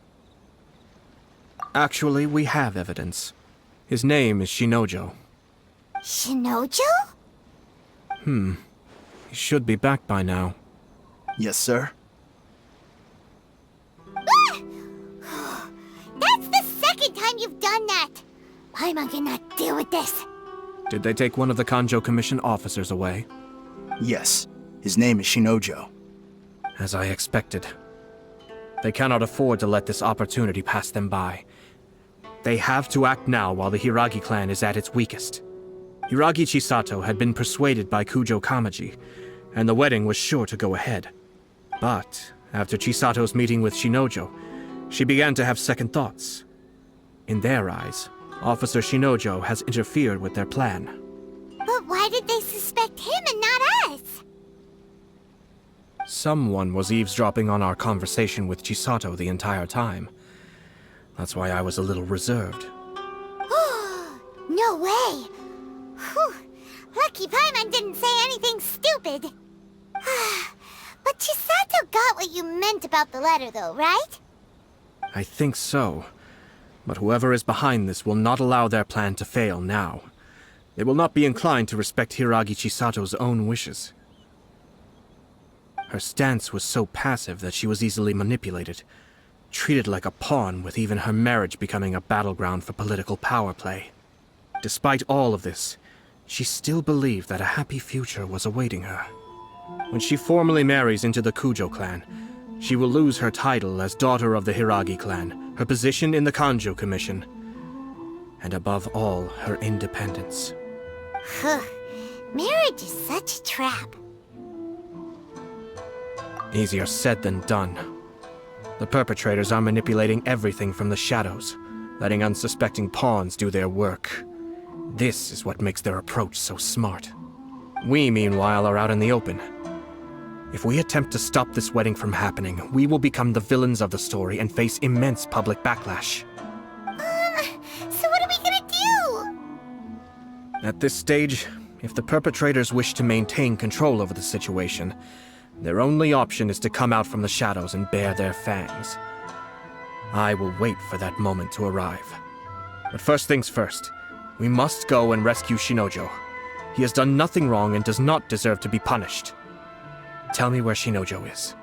Actually, we have evidence. His name is Shinojo. Shinojo? He should be back by now. Yes, sir. That's the second time you've done that! Paimon cannot deal with this. Did they take one of the Kanjo Commission officers away? Yes. His name is Shinojo. As I expected. They cannot afford to let this opportunity pass them by, They have to act now while the Hiragi clan is at its weakest. Hiragi Chisato had been persuaded by Kujo Kamaji, and the wedding was sure to go ahead. But after Chisato's meeting with Shinojo, she began to have second thoughts. In their eyes, Officer Shinojo has interfered with their plan. But why did they suspect him and not us? Someone was eavesdropping on our conversation with Chisato the entire time. That's why I was a little reserved. No way! Whew. Lucky Paimon didn't say anything stupid. But Chisato got what you meant about the letter, though, right? I think so. But whoever is behind this will not allow their plan to fail now. They will not be inclined to respect Hiragi Chisato's own wishes. Her stance was so passive that she was easily manipulated, treated like a pawn, with even her marriage becoming a battleground for political power play. Despite all of this, she still believed that a happy future was awaiting her. When she formally marries into the Kujo clan, she will lose her title as daughter of the Hiragi clan, her position in the Kanjo Commission, and above all, her independence. Marriage is such a trap. Easier said than done. The perpetrators are manipulating everything from the shadows, letting unsuspecting pawns do their work. This is what makes their approach so smart. We, meanwhile, are out in the open. If we attempt to stop this wedding from happening, we will become the villains of the story and face immense public backlash. So what are we gonna do? At this stage, if the perpetrators wish to maintain control over the situation, their only option is to come out from the shadows and bare their fangs. I will wait for that moment to arrive. But first things first, we must go and rescue Shinojo. He has done nothing wrong and does not deserve to be punished. Tell me where Shinojo is.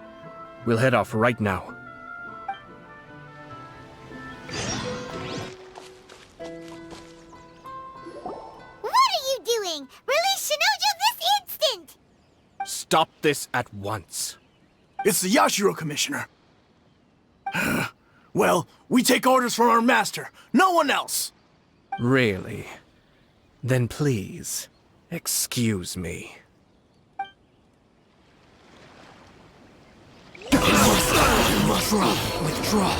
We'll head off right now. What are you doing? Release Shinojo this instant! Stop this at once. It's the Yashiro Commissioner. Well, we take orders from our master, no one else. Really? Then please, excuse me. Withdraw.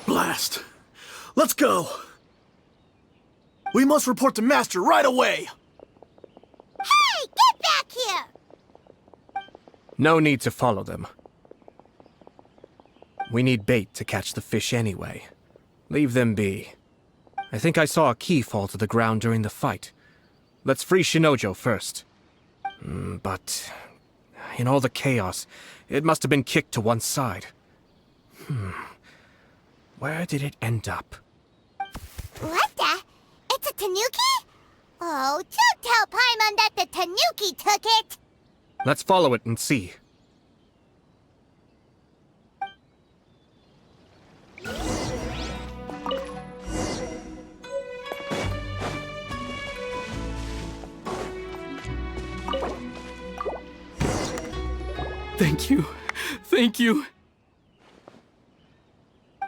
Blast. Let's go. We must report to Master right away. Hey, get back here! No need to follow them. We need bait to catch the fish anyway. Leave them be. I think I saw a key fall to the ground during the fight. Let's free Shinojo first. But in all the chaos, it must have been kicked to one side. Where did it end up? What the? It's a tanuki? Oh, don't tell Paimon that the tanuki took it! Let's follow it and see. Thank you. Thank you.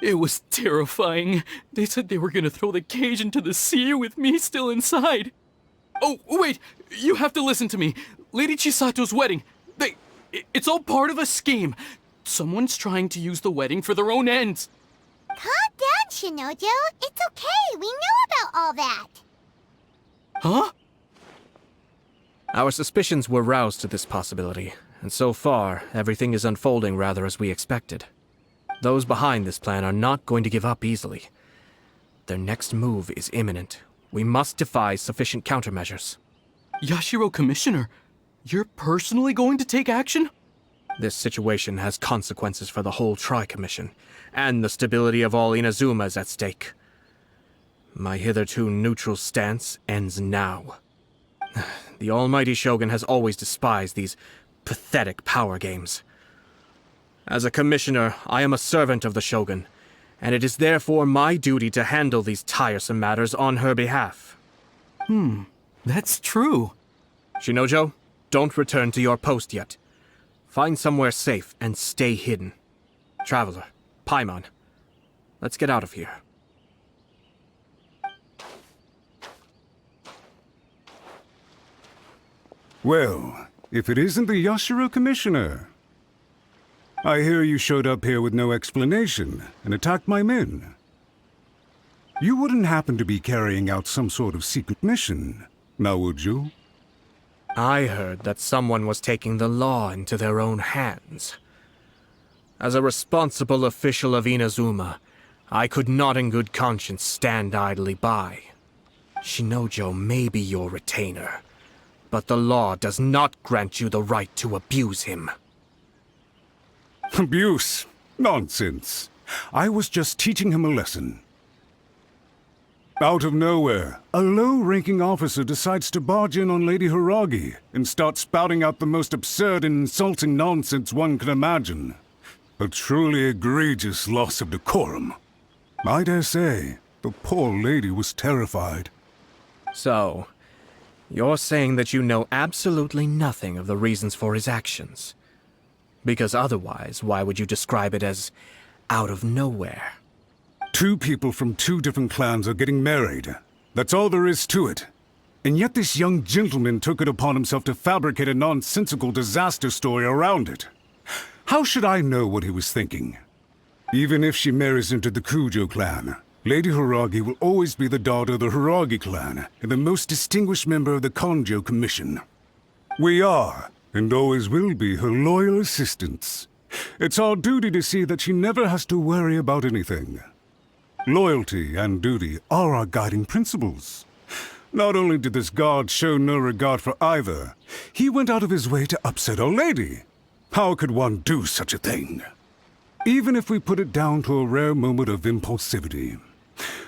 It was terrifying. They said they were gonna throw the cage into the sea with me still inside. Oh, wait! You have to listen to me. Lady Chisato's wedding. It's all part of a scheme. Someone's trying to use the wedding for their own ends. Calm down, Shinojo. It's okay. We know about all that. Huh? Our suspicions were roused to this possibility, and so far, everything is unfolding rather as we expected. Those behind this plan are not going to give up easily. Their next move is imminent. We must devise sufficient countermeasures. Yashiro Commissioner, you're personally going to take action? This situation has consequences for the whole Tri-Commission, and the stability of all Inazuma is at stake. My hitherto neutral stance ends now. The almighty Shogun has always despised these pathetic power games. As a commissioner, I am a servant of the Shogun, and it is therefore my duty to handle these tiresome matters on her behalf. That's true. Shinojo, don't return to your post yet. Find somewhere safe and stay hidden. Traveler, Paimon, Let's get out of here. Well, if it isn't the Yashiro Commissioner. I hear you showed up here with no explanation and attacked my men. You wouldn't happen to be carrying out some sort of secret mission, now would you? I heard that someone was taking the law into their own hands. As a responsible official of Inazuma, I could not in good conscience stand idly by. Shinojo may be your retainer, but the law does not grant you the right to abuse him. Abuse? Nonsense. I was just teaching him a lesson. Out of nowhere, a low-ranking officer decides to barge in on Lady Hiragi and start spouting out the most absurd and insulting nonsense one can imagine. A truly egregious loss of decorum. I dare say, the poor lady was terrified. So, you're saying that you know absolutely nothing of the reasons for his actions? Because otherwise, why would you describe it as out of nowhere? Two people from two different clans are getting married. That's all there is to it. And yet this young gentleman took it upon himself to fabricate a nonsensical disaster story around it. How should I know what he was thinking? Even if she marries into the Kujo clan, Lady Hiragi will always be the daughter of the Hiragi clan and the most distinguished member of the Kanjo Commission. We are, and always will be, her loyal assistants. It's our duty to see that she never has to worry about anything. Loyalty and duty are our guiding principles. Not only did this guard show no regard for either, he went out of his way to upset our lady. How could one do such a thing? Even if we put it down to a rare moment of impulsivity.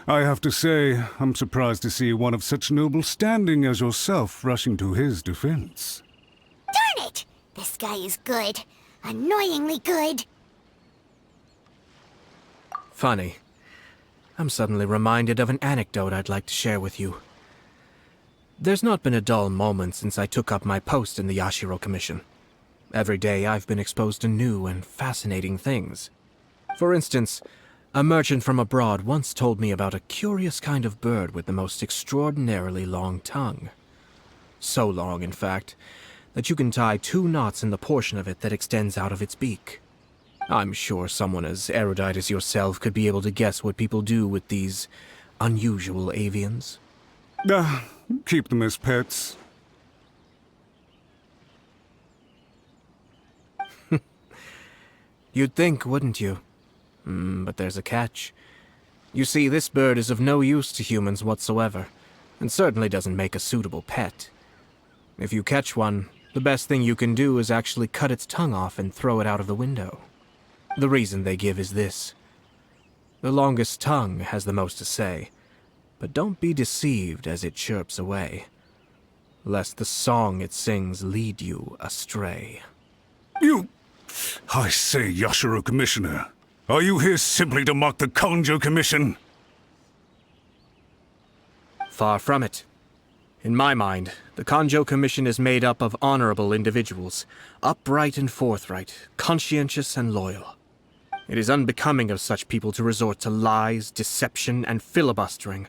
I have to say, I'm surprised to see one of such noble standing as yourself rushing to his defense. Darn it! This guy is good. Annoyingly good. Funny. I'm suddenly reminded of an anecdote I'd like to share with you. There's not been a dull moment since I took up my post in the Yashiro Commission. Every day I've been exposed to new and fascinating things. For instance, a merchant from abroad once told me about a curious kind of bird with the most extraordinarily long tongue. So long, in fact, that you can tie 2 knots in the portion of it that extends out of its beak. I'm sure someone as erudite as yourself could be able to guess what people do with these unusual avians. Keep them as pets. You'd think, wouldn't you? But there's a catch. You see, this bird is of no use to humans whatsoever, and certainly doesn't make a suitable pet. If you catch one, the best thing you can do is actually cut its tongue off and throw it out of the window. The reason they give is this. The longest tongue has the most to say, but don't be deceived as it chirps away, lest the song it sings lead you astray. I say, Yashiro Commissioner, are you here simply to mock the Kanjo Commission? Far from it. In my mind, the Kanjo Commission is made up of honorable individuals, upright and forthright, conscientious and loyal. It is unbecoming of such people to resort to lies, deception, and filibustering,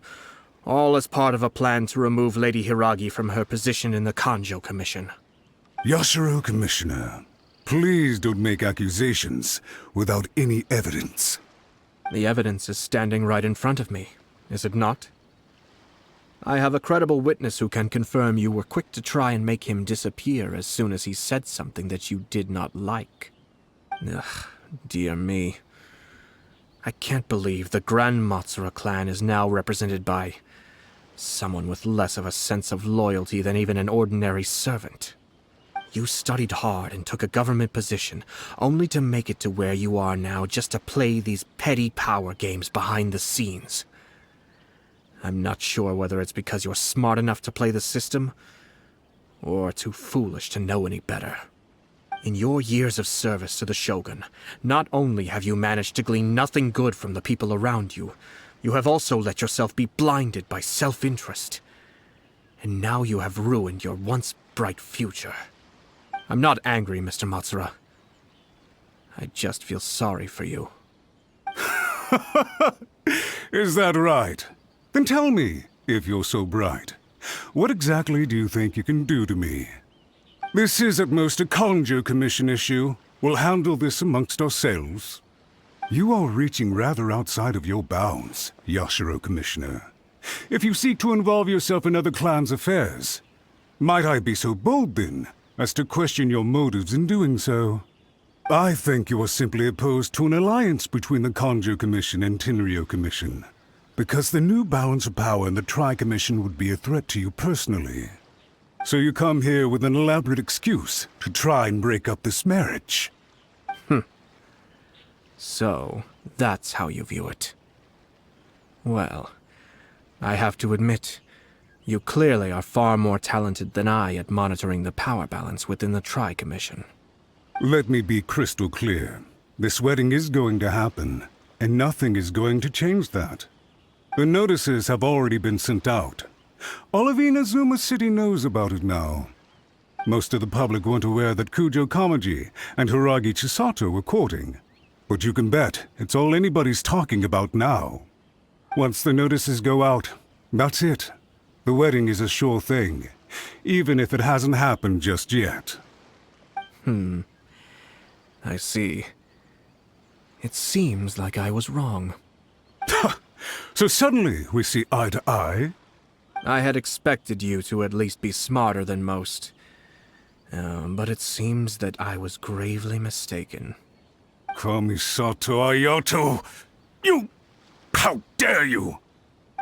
all as part of a plan to remove Lady Hiragi from her position in the Kanjo Commission. Yashiro Commissioner, please don't make accusations without any evidence. The evidence is standing right in front of me, is it not? I have a credible witness who can confirm you were quick to try and make him disappear as soon as he said something that you did not like. Ugh, dear me. I can't believe the Grand Matsura clan is now represented by someone with less of a sense of loyalty than even an ordinary servant. You studied hard and took a government position, only to make it to where you are now just to play these petty power games behind the scenes. I'm not sure whether it's because you're smart enough to play the system, or too foolish to know any better. In your years of service to the Shogun, not only have you managed to glean nothing good from the people around you, you have also let yourself be blinded by self-interest. And now you have ruined your once bright future. I'm not angry, Mr. Matsura. I just feel sorry for you. Is that right? Then tell me, if you're so bright, what exactly do you think you can do to me? This is at most a Conjo Commission issue. We'll handle this amongst ourselves. You are reaching rather outside of your bounds, Yashiro Commissioner. If you seek to involve yourself in other clans' affairs, might I be so bold then, as to question your motives in doing so? I think you are simply opposed to an alliance between the Conjo Commission and Tenryo Commission, because the new balance of power in the Tri-Commission would be a threat to you personally. So you come here with an elaborate excuse to try and break up this marriage. So, that's how you view it. Well, I have to admit, you clearly are far more talented than I at monitoring the power balance within the Tri-Commission. Let me be crystal clear. This wedding is going to happen, and nothing is going to change that. The notices have already been sent out. All of Inazuma City knows about it now. Most of the public weren't aware that Kujo Kamaji and Hiragi Chisato were courting. But you can bet it's all anybody's talking about now. Once the notices go out, that's it. The wedding is a sure thing, even if it hasn't happened just yet. I see. It seems like I was wrong. So suddenly we see eye to eye? I had expected you to at least be smarter than most. But it seems that I was gravely mistaken. Kamisato Ayato! You... How dare you!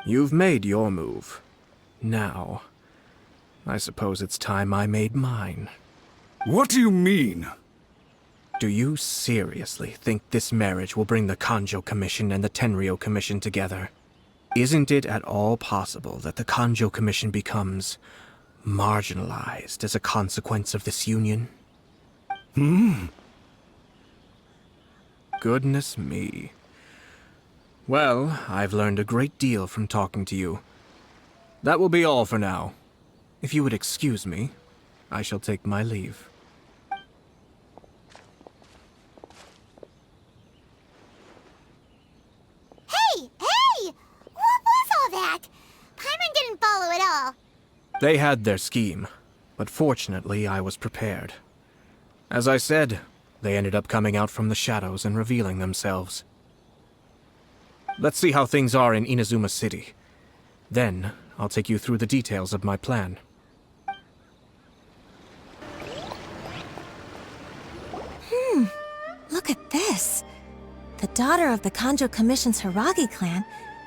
You've made your move. Now, I suppose it's time I made mine. What do you mean? Do you seriously think this marriage will bring the Conjo Commission and the Tenryo Commission together? Isn't it at all possible that the Conjo Commission becomes marginalized as a consequence of this union? Goodness me. Well, I've learned a great deal from talking to you. That will be all for now. If you would excuse me, I shall take my leave. Hey! Hey! What was all that? Paimon didn't follow at all. They had their scheme, but fortunately I was prepared. As I said, they ended up coming out from the shadows and revealing themselves. Let's see how things are in Inazuma City. Then, I'll take you through the details of my plan. Look at this. The daughter of the Kanjo Commission's Hiragi clan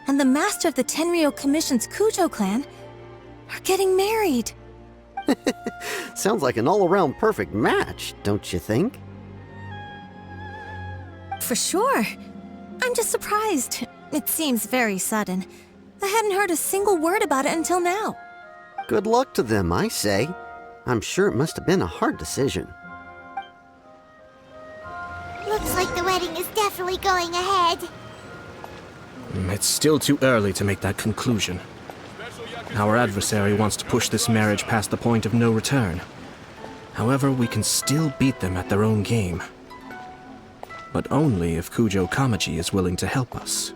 and the master of the Tenryo Commission's Kujo clan are getting married. Sounds like an all-around perfect match, don't you think? For sure. I'm just surprised. It seems very sudden. I hadn't heard a single word about it until now. Good luck to them, I say. I'm sure it must have been a hard decision. Looks like the wedding is definitely going ahead. It's still too early to make that conclusion. Our adversary wants to push this marriage past the point of no return. However, we can still beat them at their own game. But only if Kujo Kamaji is willing to help us.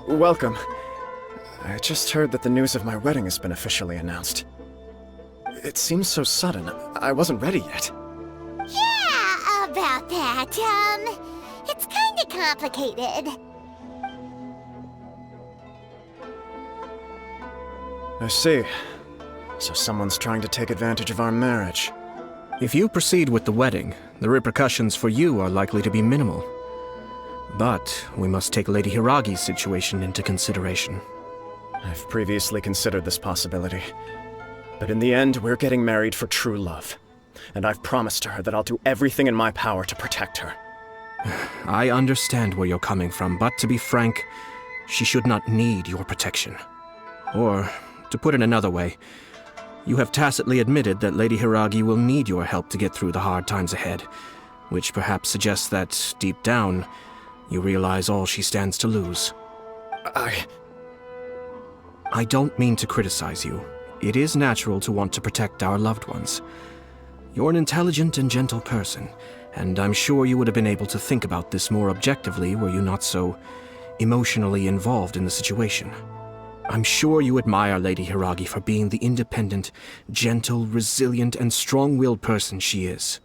Welcome. I just heard that the news of my wedding has been officially announced. It seems so sudden. I wasn't ready yet. Yeah, about that. It's kinda complicated. I see. So someone's trying to take advantage of our marriage. If you proceed with the wedding, the repercussions for you are likely to be minimal. But we must take Lady Hiragi's situation into consideration. I've previously considered this possibility. But in the end, we're getting married for true love. And I've promised her that I'll do everything in my power to protect her. I understand where you're coming from, but to be frank, she should not need your protection. Or, to put it another way, you have tacitly admitted that Lady Hiragi will need your help to get through the hard times ahead, which perhaps suggests that, deep down, you realize all she stands to lose. I don't mean to criticize you. It is natural to want to protect our loved ones. You're an intelligent and gentle person, and I'm sure you would have been able to think about this more objectively were you not so emotionally involved in the situation. I'm sure you admire Lady Hiragi for being the independent, gentle, resilient, and strong-willed person she is.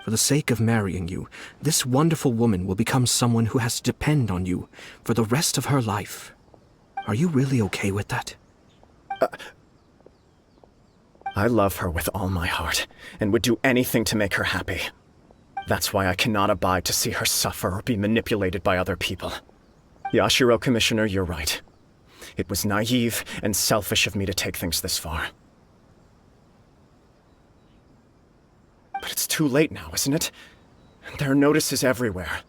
For the sake of marrying you, this wonderful woman will become someone who has to depend on you for the rest of her life. Are you really okay with that? I love her with all my heart, and would do anything to make her happy. That's why I cannot abide to see her suffer or be manipulated by other people. Yashiro, Commissioner, you're right. It was naive and selfish of me to take things this far. But it's too late now, isn't it? There are notices everywhere.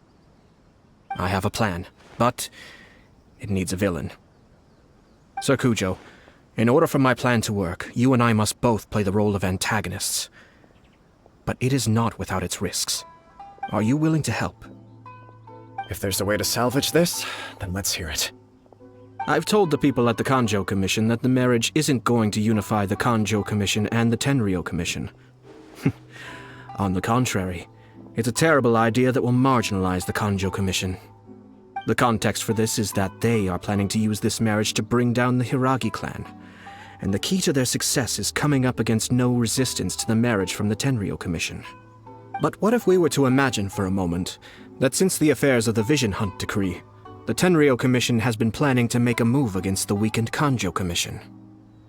I have a plan, but it needs a villain. Sir Kujo, in order for my plan to work, you and I must both play the role of antagonists. But it is not without its risks. Are you willing to help? If there's a way to salvage this, then let's hear it. I've told the people at the Kanjo Commission that the marriage isn't going to unify the Kanjo Commission and the Tenryou Commission. On the contrary, it's a terrible idea that will marginalize the Kanjo Commission. The context for this is that they are planning to use this marriage to bring down the Hiragi clan, and the key to their success is coming up against no resistance to the marriage from the Tenryou Commission. But what if we were to imagine for a moment that since the affairs of the Vision Hunt Decree, the Tenryou Commission has been planning to make a move against the weakened Kanjo Commission?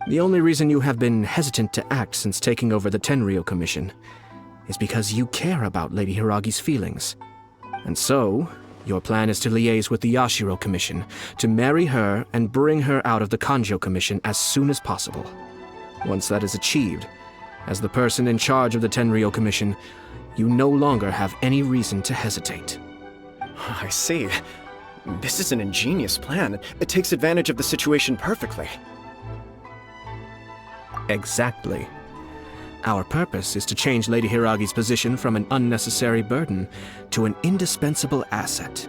The only reason you have been hesitant to act since taking over the Tenryou Commission is because you care about Lady Hiragi's feelings. And so, your plan is to liaise with the Yashiro Commission to marry her and bring her out of the Kanjo Commission as soon as possible. Once that is achieved, as the person in charge of the Tenryou Commission, you no longer have any reason to hesitate. I see. This is an ingenious plan. It takes advantage of the situation perfectly. Exactly. Our purpose is to change Lady Hiragi's position from an unnecessary burden to an indispensable asset.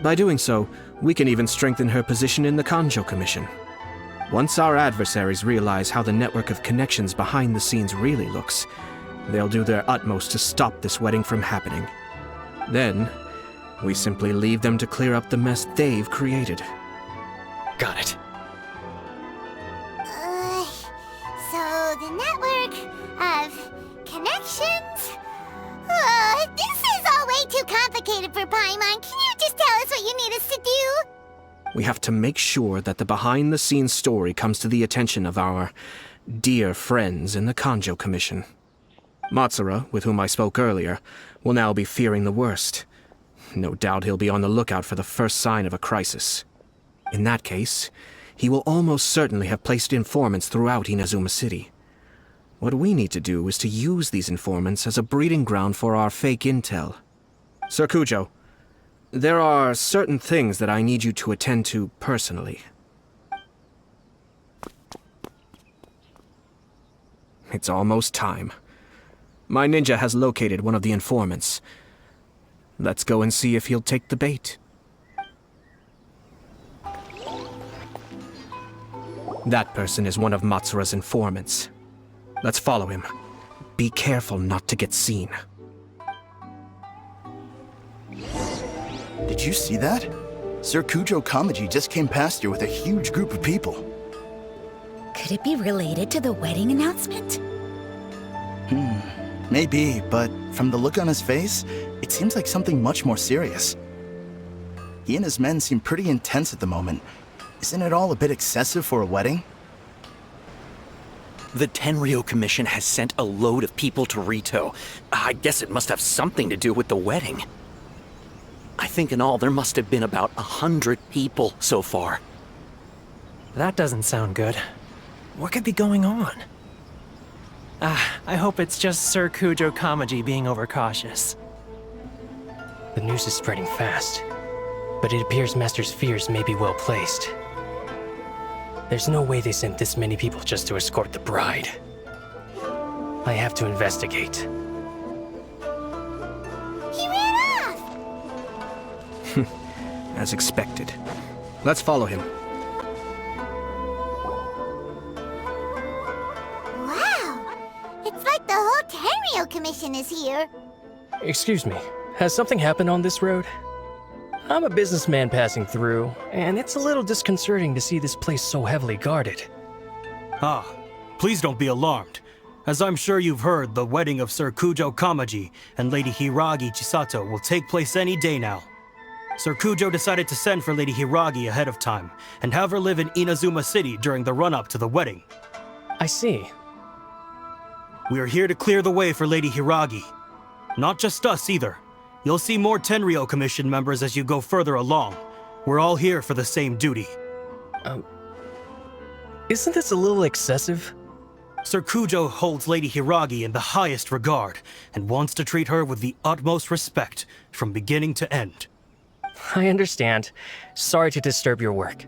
By doing so, we can even strengthen her position in the Kanjo Commission. Once our adversaries realize how the network of connections behind the scenes really looks, they'll do their utmost to stop this wedding from happening. Then, we simply leave them to clear up the mess they've created. Got it. So the network of connections? This is all way too complicated for Paimon. Can you just tell us what you need us to do? We have to make sure that the behind-the-scenes story comes to the attention of our dear friends in the Kanjo Commission. Matsura, with whom I spoke earlier, will now be fearing the worst. No doubt he'll be on the lookout for the first sign of a crisis. In that case, he will almost certainly have placed informants throughout Inazuma City. What we need to do is to use these informants as a breeding ground for our fake intel. Sir Kujo, there are certain things that I need you to attend to personally. It's almost time. My ninja has located one of the informants. Let's go and see if he'll take the bait. That person is one of Matsura's informants. Let's follow him. Be careful not to get seen. Did you see that? Sir Kujo Kamaji just came past here with a huge group of people. Could it be related to the wedding announcement? Maybe, but from the look on his face, it seems like something much more serious. He and his men seem pretty intense at the moment. Isn't it all a bit excessive for a wedding? The Tenryou Commission has sent a load of people to Rito. I guess it must have something to do with the wedding. I think in all there must have been about 100 people so far. That doesn't sound good. What could be going on? I hope it's just Sir Kujo Kamaji being overcautious. The news is spreading fast, but it appears Master's fears may be well placed. There's no way they sent this many people just to escort the bride. I have to investigate. He ran off! As expected. Let's follow him. Wow! It's like the whole Tenryou Commission is here. Excuse me, has something happened on this road? I'm a businessman passing through, and it's a little disconcerting to see this place so heavily guarded. Ah, please don't be alarmed. As I'm sure you've heard, the wedding of Sir Kujo Kamaji and Lady Hiragi Chisato will take place any day now. Sir Kujo decided to send for Lady Hiragi ahead of time, and have her live in Inazuma City during the run-up to the wedding. I see. We are here to clear the way for Lady Hiragi. Not just us either. You'll see more Tenryou Commission members as you go further along. We're all here for the same duty. Isn't this a little excessive? Sir Kujo holds Lady Hiragi in the highest regard, and wants to treat her with the utmost respect, from beginning to end. I understand. Sorry to disturb your work.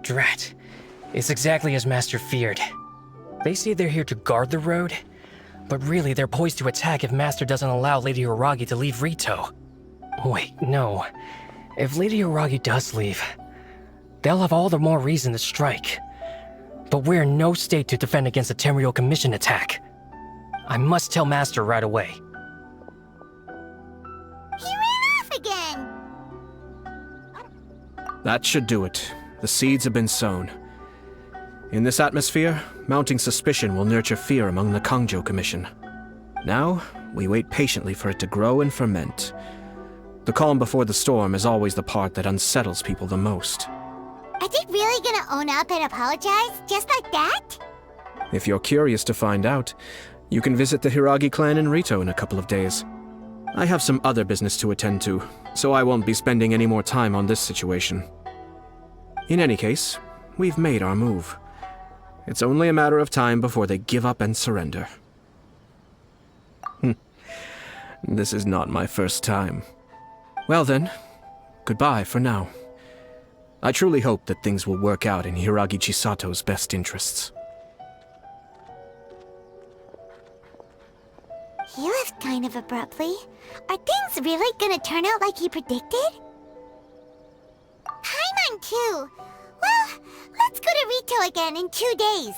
Drat. It's exactly as Master feared. They say they're here to guard the road, but really they're poised to attack if Master doesn't allow Lady Hiragi to leave Rito. Wait, no. If Lady Hiragi does leave, they'll have all the more reason to strike. But we're in no state to defend against a Tenryou Commission attack. I must tell Master right away. He ran off again! That should do it. The seeds have been sown. In this atmosphere, mounting suspicion will nurture fear among the Kangjo Commission. Now, we wait patiently for it to grow and ferment. The calm before the storm is always the part that unsettles people the most. Are they really gonna own up and apologize, just like that? If you're curious to find out, you can visit the Hiragi clan in Rito in a couple of days. I have some other business to attend to, so I won't be spending any more time on this situation. In any case, we've made our move. It's only a matter of time before they give up and surrender. This is not my first time. Well then, goodbye for now. I truly hope that things will work out in Hiragi Chisato's best interests. He left kind of abruptly. Are things really gonna turn out like he predicted? Paimon too! Well, let's go to Rito again in 2 days.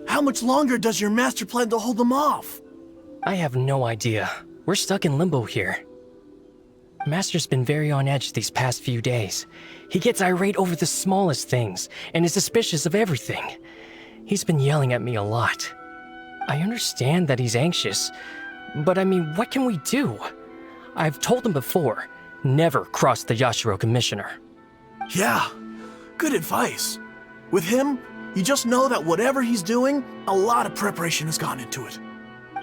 How much longer does your master plan to hold them off? I have no idea. We're stuck in limbo here. Master's been very on edge these past few days. He gets irate over the smallest things, and is suspicious of everything. He's been yelling at me a lot. I understand that he's anxious, but I mean, what can we do? I've told him before, never cross the Yashiro Commissioner. Yeah, good advice. With him, you just know that whatever he's doing, a lot of preparation has gone into it.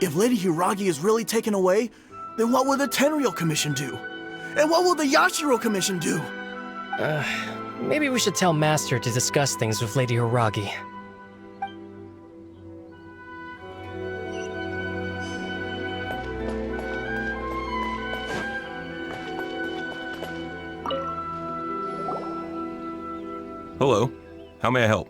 If Lady Hiragi is really taken away, then what will the Tenryou Commission do? And what will the Yashiro Commission do? Maybe we should tell Master to discuss things with Lady Hiragi. Hello. How may I help?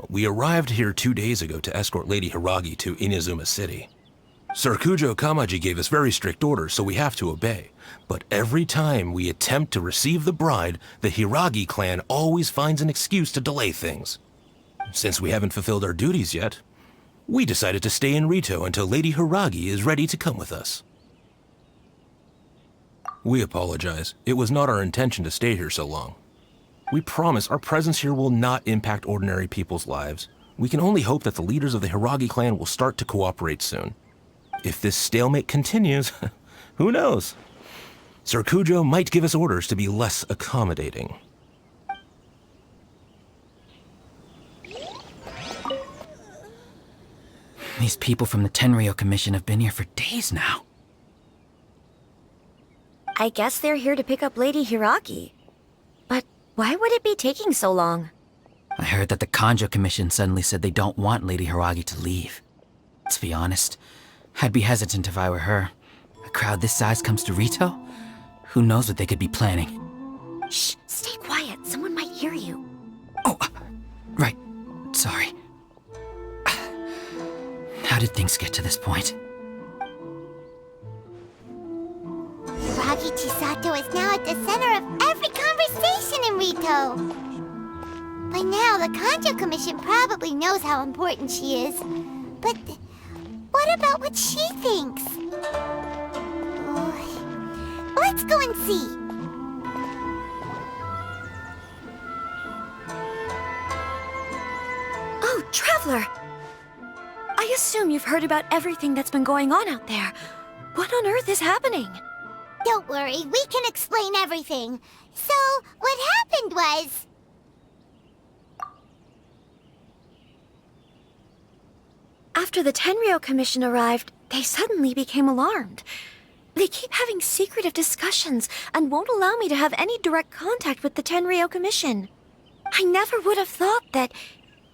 We arrived here 2 days ago to escort Lady Hiragi to Inazuma City. Sir Kujo Kamaji gave us very strict orders, so we have to obey. But every time we attempt to receive the bride, the Hiragi clan always finds an excuse to delay things. Since we haven't fulfilled our duties yet, we decided to stay in Rito until Lady Hiragi is ready to come with us. We apologize. It was not our intention to stay here so long. We promise our presence here will not impact ordinary people's lives. We can only hope that the leaders of the Hiragi clan will start to cooperate soon. If this stalemate continues, who knows? Sir Kujo might give us orders to be less accommodating. These people from the Tenryou Commission have been here for days now. I guess they're here to pick up Lady Hiragi. But why would it be taking so long? I heard that the Kangjo Commission suddenly said they don't want Lady Hiragi to leave. To be honest, I'd be hesitant if I were her. A crowd this size comes to Rito? Who knows what they could be planning? Shh, stay quiet. Someone might hear you. Oh, right. Sorry. How How did things get to this point? Hiragi Chisato is now at the center of every conversation in Rito. By now, the Kanjo Commission probably knows how important she is. But what about what she thinks? Let's go and see. Oh, Traveler! I assume you've heard about everything that's been going on out there. What on earth is happening? Don't worry, we can explain everything. So, what happened was... After the Tenryou Commission arrived, they suddenly became alarmed. They keep having secretive discussions and won't allow me to have any direct contact with the Tenryou Commission. I never would have thought that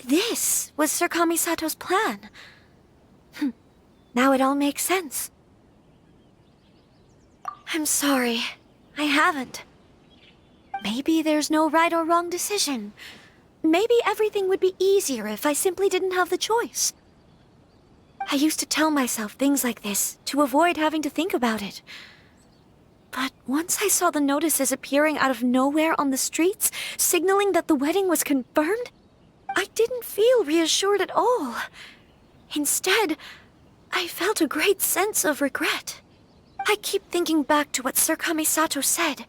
this was Sir Kamisato's plan. Now it all makes sense. I'm sorry. I haven't. Maybe there's no right or wrong decision. Maybe everything would be easier if I simply didn't have the choice. I used to tell myself things like this to avoid having to think about it. But once I saw the notices appearing out of nowhere on the streets, signaling that the wedding was confirmed, I didn't feel reassured at all. Instead, I felt a great sense of regret. I keep thinking back to what Sir Kamisato said.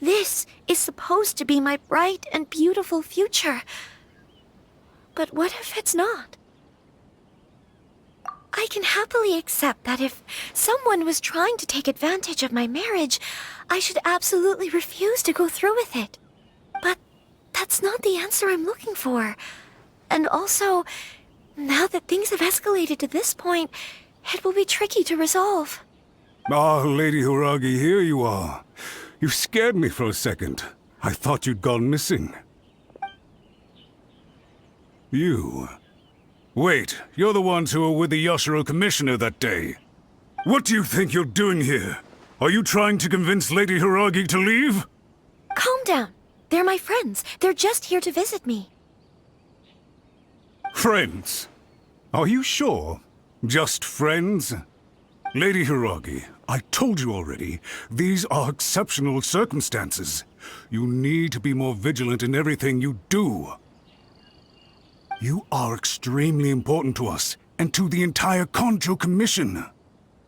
This is supposed to be my bright and beautiful future. But what if it's not? I can happily accept that if someone was trying to take advantage of my marriage, I should absolutely refuse to go through with it. But that's not the answer I'm looking for. And also, now that things have escalated to this point, it will be tricky to resolve. Ah, Lady Hiragi, here you are. You scared me for a second. I thought you'd gone missing. You... Wait, you're the ones who were with the Yashiro Commissioner that day. What do you think you're doing here? Are you trying to convince Lady Hiragi to leave? Calm down. They're my friends. They're just here to visit me. Friends? Are you sure? Just friends? Lady Hiragi, I told you already, these are exceptional circumstances. You need to be more vigilant in everything you do. You are extremely important to us, and to the entire Kanjo Commission.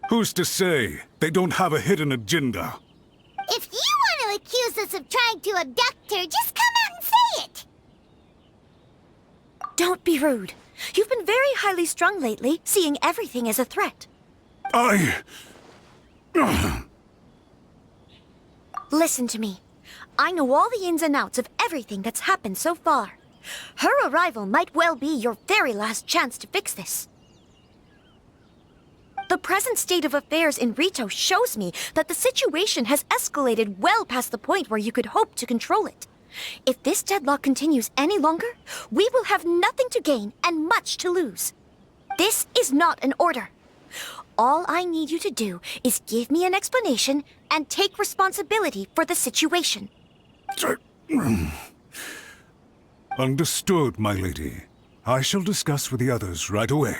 Who's to say they don't have a hidden agenda? If you want to accuse us of trying to abduct her, just come out and say it! Don't be rude. You've been very highly strung lately, seeing everything as a threat. Listen to me. I know all the ins and outs of everything that's happened so far. Her arrival might well be your very last chance to fix this. The present state of affairs in Rito shows me that the situation has escalated well past the point where you could hope to control it. If this deadlock continues any longer, we will have nothing to gain and much to lose. This is not an order. All I need you to do is give me an explanation and take responsibility for the situation. Understood, my lady. I shall discuss with the others right away.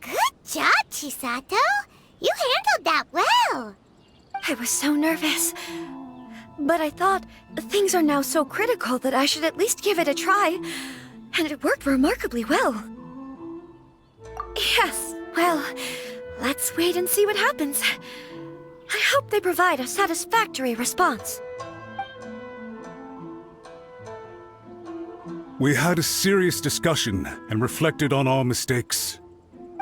Good job, Chisato. You handled that well. I was so nervous. But I thought things are now so critical that I should at least give it a try. And it worked remarkably well. Yes, well, let's wait and see what happens. I hope they provide a satisfactory response. We had a serious discussion and reflected on our mistakes.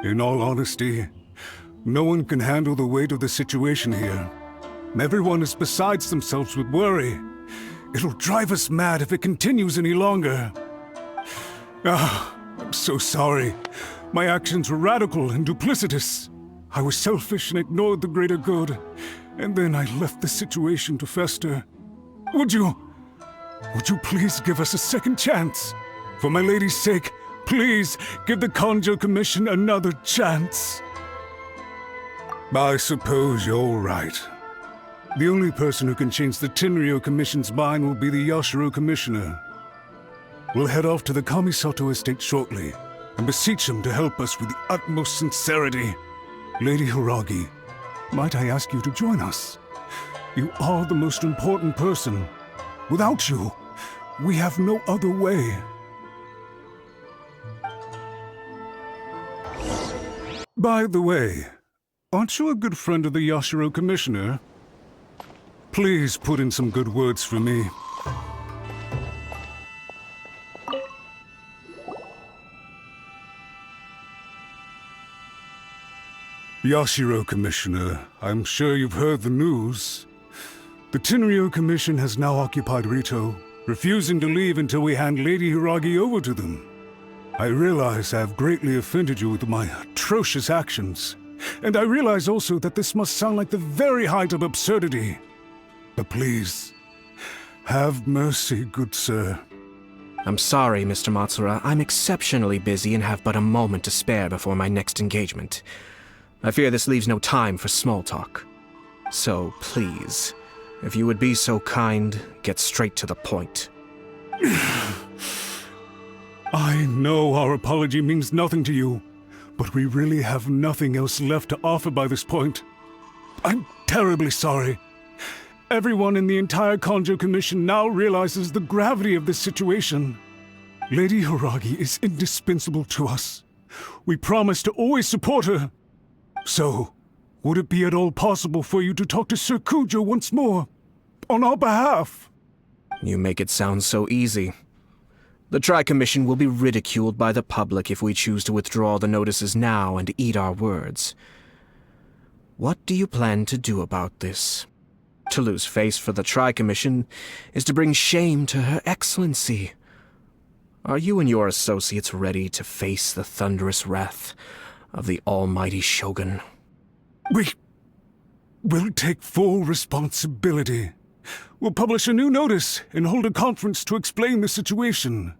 In all honesty, no one can handle the weight of the situation here. Everyone is besides themselves with worry. It'll drive us mad if it continues any longer. I'm so sorry. My actions were radical and duplicitous. I was selfish and ignored the greater good. And then I left the situation to fester. Would you please give us a second chance? For my lady's sake, please give the Kanjo Commission another chance. I suppose you're right. The only person who can change the Tenryou Commission's mind will be the Yashiro Commissioner. We'll head off to the Kamisato estate shortly and beseech him to help us with the utmost sincerity. Lady Hiragi, might I ask you to join us? You are the most important person. Without you, we have no other way. By the way, aren't you a good friend of the Yashiro Commissioner? Please put in some good words for me. Yashiro Commissioner, I'm sure you've heard the news. The Tenryou Commission has now occupied Rito, refusing to leave until we hand Lady Hiragi over to them. I realize I have greatly offended you with my atrocious actions, and I realize also that this must sound like the very height of absurdity. But please, have mercy, good sir. I'm sorry, Mr. Matsura. I'm exceptionally busy and have but a moment to spare before my next engagement. I fear this leaves no time for small talk. So please, if you would be so kind, get straight to the point. I know our apology means nothing to you, but we really have nothing else left to offer by this point. I'm terribly sorry. Everyone in the entire Kanjo Commission now realizes the gravity of this situation. Lady Hiragi is indispensable to us. We promise to always support her. So, would it be at all possible for you to talk to Sir Kujo once more, on our behalf? You make it sound so easy. The Tri-Commission will be ridiculed by the public if we choose to withdraw the notices now and eat our words. What do you plan to do about this? To lose face for the Tri-Commission is to bring shame to Her Excellency. Are you and your associates ready to face the thunderous wrath of the almighty Shogun? We'll take full responsibility. We'll publish a new notice and hold a conference to explain the situation.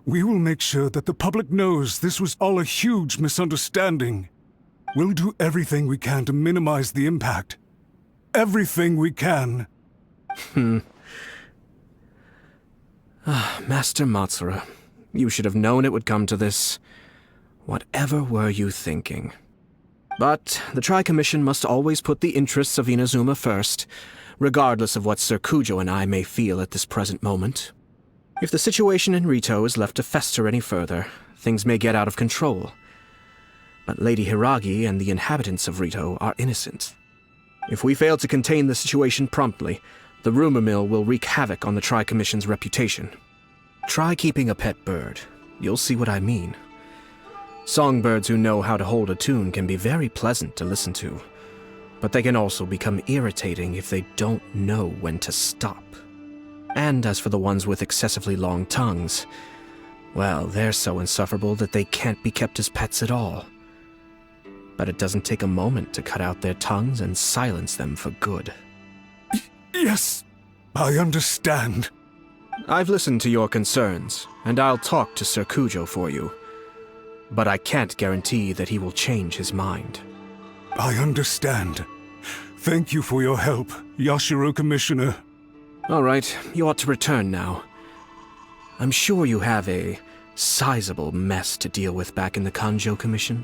We will make sure that the public knows this was all a huge misunderstanding. We'll do everything we can to minimize the impact. Everything we can. Master Matsura, you should have known it would come to this. Whatever were you thinking? But the Tri-Commission must always put the interests of Inazuma first, regardless of what Sir Kujo and I may feel at this present moment. If the situation in Rito is left to fester any further, things may get out of control. But Lady Hiragi and the inhabitants of Rito are innocent. If we fail to contain the situation promptly, the rumor mill will wreak havoc on the Tri-Commission's reputation. Try keeping a pet bird. You'll see what I mean. Songbirds who know how to hold a tune can be very pleasant to listen to, but they can also become irritating if they don't know when to stop. And as for the ones with excessively long tongues, well, they're so insufferable that they can't be kept as pets at all. But it doesn't take a moment to cut out their tongues and silence them for good. Yes, I understand. I've listened to your concerns, and I'll talk to Sir Kujo for you. But I can't guarantee that he will change his mind. I understand. Thank you for your help, Yashiro Commissioner. All right, you ought to return now. I'm sure you have a sizable mess to deal with back in the Kanjo Commission.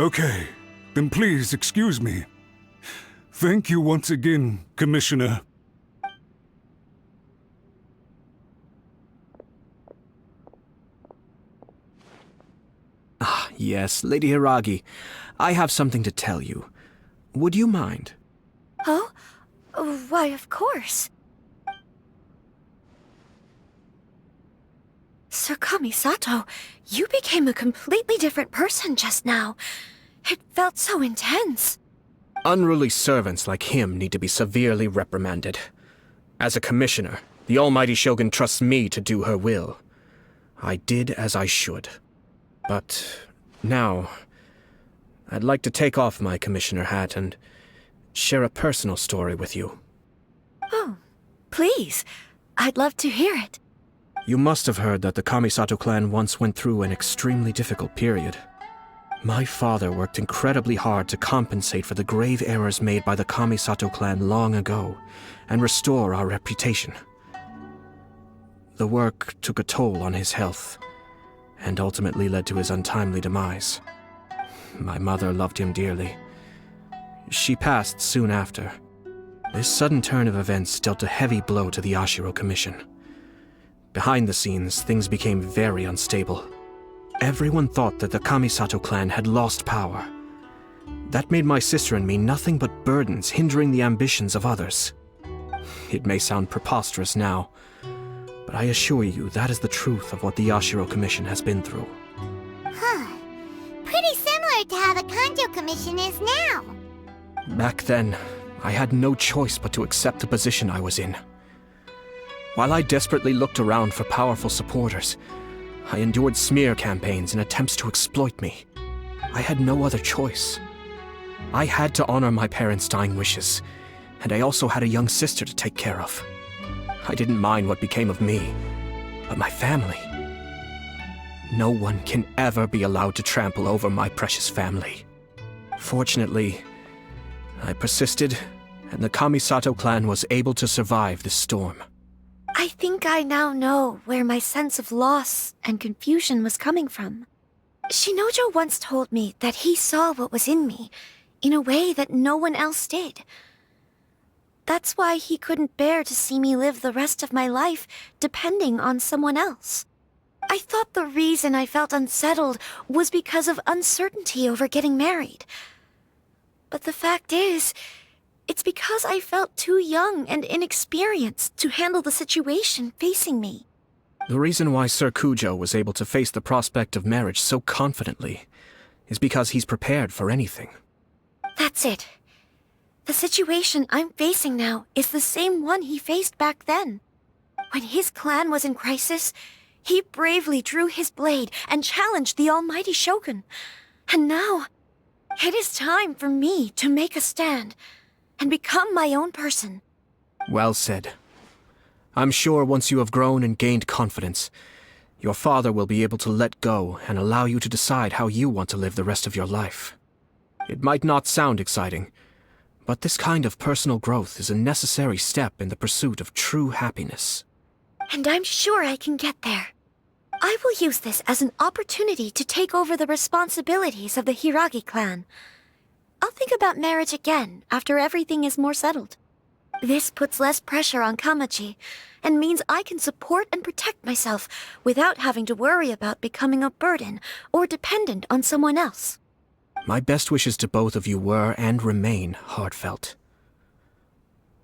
Okay, then please excuse me. Thank you once again, Commissioner. Ah, yes, Lady Hiragi. I have something to tell you. Would you mind? Oh? Why, of course. Sir Kamisato, you became a completely different person just now. It felt so intense. Unruly servants like him need to be severely reprimanded. As a commissioner, the almighty Shogun trusts me to do her will. I did as I should. But now, I'd like to take off my commissioner hat and share a personal story with you. Oh, please. I'd love to hear it. You must have heard that the Kamisato clan once went through an extremely difficult period. My father worked incredibly hard to compensate for the grave errors made by the Kamisato clan long ago and restore our reputation. The work took a toll on his health and ultimately led to his untimely demise. My mother loved him dearly. She passed soon after. This sudden turn of events dealt a heavy blow to the Yashiro Commission. Behind the scenes, things became very unstable. Everyone thought that the Kamisato clan had lost power. That made my sister and me nothing but burdens hindering the ambitions of others. It may sound preposterous now, but I assure you that is the truth of what the Yashiro Commission has been through. Huh. Pretty similar to how the Kanjo Commission is now. Back then, I had no choice but to accept the position I was in. While I desperately looked around for powerful supporters, I endured smear campaigns and attempts to exploit me. I had no other choice. I had to honor my parents' dying wishes, and I also had a young sister to take care of. I didn't mind what became of me, but my family. No one can ever be allowed to trample over my precious family. Fortunately, I persisted, and the Kamisato clan was able to survive this storm. I think I now know where my sense of loss and confusion was coming from. Shinojo once told me that he saw what was in me in a way that no one else did. That's why he couldn't bear to see me live the rest of my life depending on someone else. I thought the reason I felt unsettled was because of uncertainty over getting married. But the fact is, it's because I felt too young and inexperienced to handle the situation facing me. The reason why Sir Kujo was able to face the prospect of marriage so confidently is because he's prepared for anything. That's it. The situation I'm facing now is the same one he faced back then. When his clan was in crisis, he bravely drew his blade and challenged the almighty Shogun. And now, it is time for me to make a stand and become my own person. Well said. I'm sure once you have grown and gained confidence, your father will be able to let go and allow you to decide how you want to live the rest of your life. It might not sound exciting, but this kind of personal growth is a necessary step in the pursuit of true happiness. And I'm sure I can get there. I will use this as an opportunity to take over the responsibilities of the Hiragi clan. I'll think about marriage again after everything is more settled. This puts less pressure on Kamaji, and means I can support and protect myself without having to worry about becoming a burden or dependent on someone else. My best wishes to both of you were and remain heartfelt.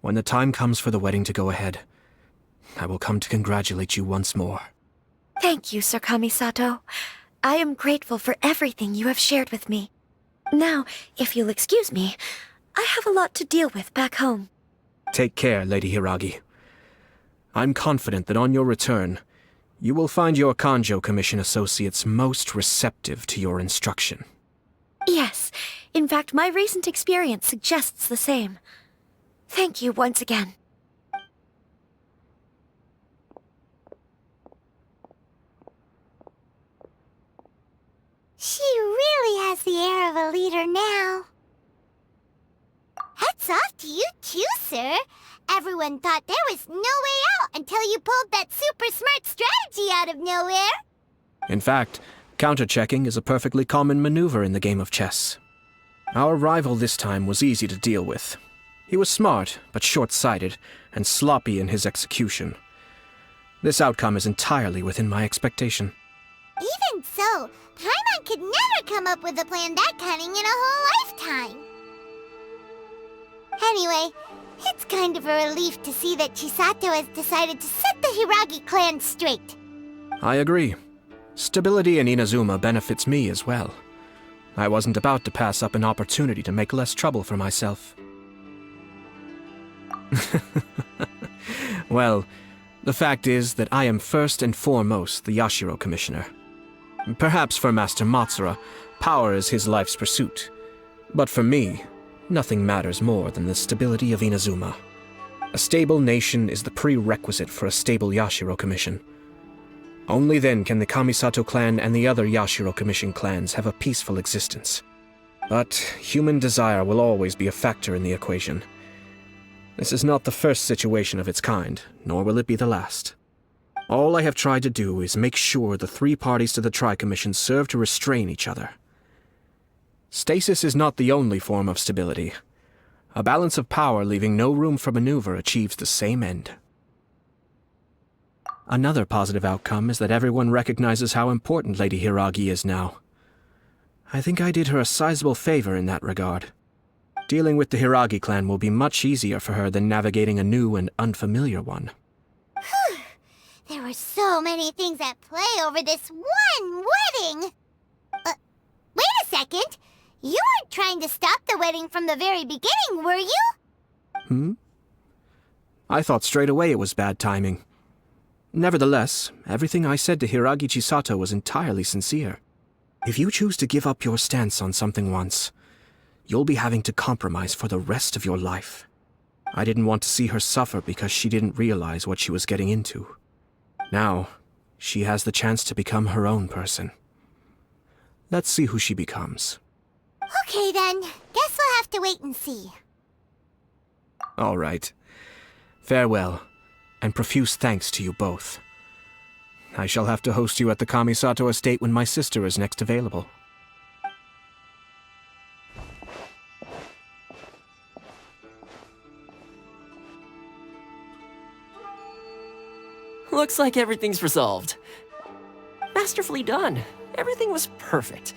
When the time comes for the wedding to go ahead, I will come to congratulate you once more. Thank you, Sir Kamisato. I am grateful for everything you have shared with me. Now, if you'll excuse me, I have a lot to deal with back home. Take care, Lady Hiragi. I'm confident that on your return, you will find your Kanjo Commission associates most receptive to your instruction. Yes, in fact, my recent experience suggests the same. Thank you once again. She really has the air of a leader now. Hats off to you too, sir. Everyone thought there was no way out until you pulled that super smart strategy out of nowhere. In fact, counter-checking is a perfectly common maneuver in the game of chess. Our rival this time was easy to deal with. He was smart, but short-sighted, and sloppy in his execution. This outcome is entirely within my expectation. Even so, Paimon could never come up with a plan that cunning in a whole lifetime. Anyway, it's kind of a relief to see that Chisato has decided to set the Hiragi clan straight. I agree. Stability in Inazuma benefits me as well. I wasn't about to pass up an opportunity to make less trouble for myself. Well, the fact is that I am first and foremost the Yashiro Commissioner. Perhaps for Master Matsura, power is his life's pursuit. But for me, nothing matters more than the stability of Inazuma. A stable nation is the prerequisite for a stable Yashiro Commission. Only then can the Kamisato clan and the other Yashiro Commission clans have a peaceful existence. But human desire will always be a factor in the equation. This is not the first situation of its kind, nor will it be the last. All I have tried to do is make sure the three parties to the Tri-Commission serve to restrain each other. Stasis is not the only form of stability. A balance of power leaving no room for maneuver achieves the same end. Another positive outcome is that everyone recognizes how important Lady Hiragi is now. I think I did her a sizable favor in that regard. Dealing with the Hiragi clan will be much easier for her than navigating a new and unfamiliar one. There were so many things at play over this one wedding! Wait a second! You weren't trying to stop the wedding from the very beginning, were you? I thought straight away it was bad timing. Nevertheless, everything I said to Hiragi Chisato was entirely sincere. If you choose to give up your stance on something once, you'll be having to compromise for the rest of your life. I didn't want to see her suffer because she didn't realize what she was getting into. Now, she has the chance to become her own person. Let's see who she becomes. Okay then, guess we'll have to wait and see. All right. Farewell, and profuse thanks to you both. I shall have to host you at the Kamisato estate when my sister is next available. Looks like everything's resolved. Masterfully done. Everything was perfect.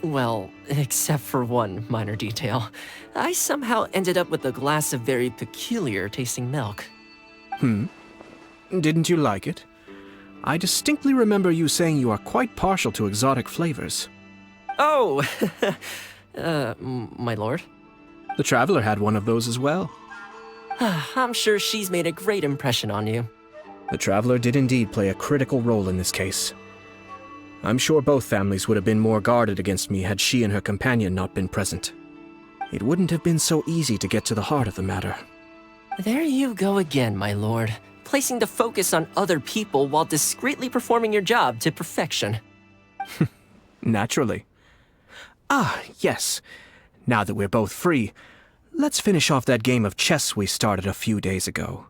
Well, except for one minor detail. I somehow ended up with a glass of very peculiar tasting milk. Didn't you like it? I distinctly remember you saying you are quite partial to exotic flavors. Oh, my lord. The Traveler had one of those as well. I'm sure she's made a great impression on you. The Traveler did indeed play a critical role in this case. I'm sure both families would have been more guarded against me had she and her companion not been present. It wouldn't have been so easy to get to the heart of the matter. There you go again, my lord. Placing the focus on other people while discreetly performing your job to perfection. Naturally. Ah, yes. Now that we're both free, let's finish off that game of chess we started a few days ago.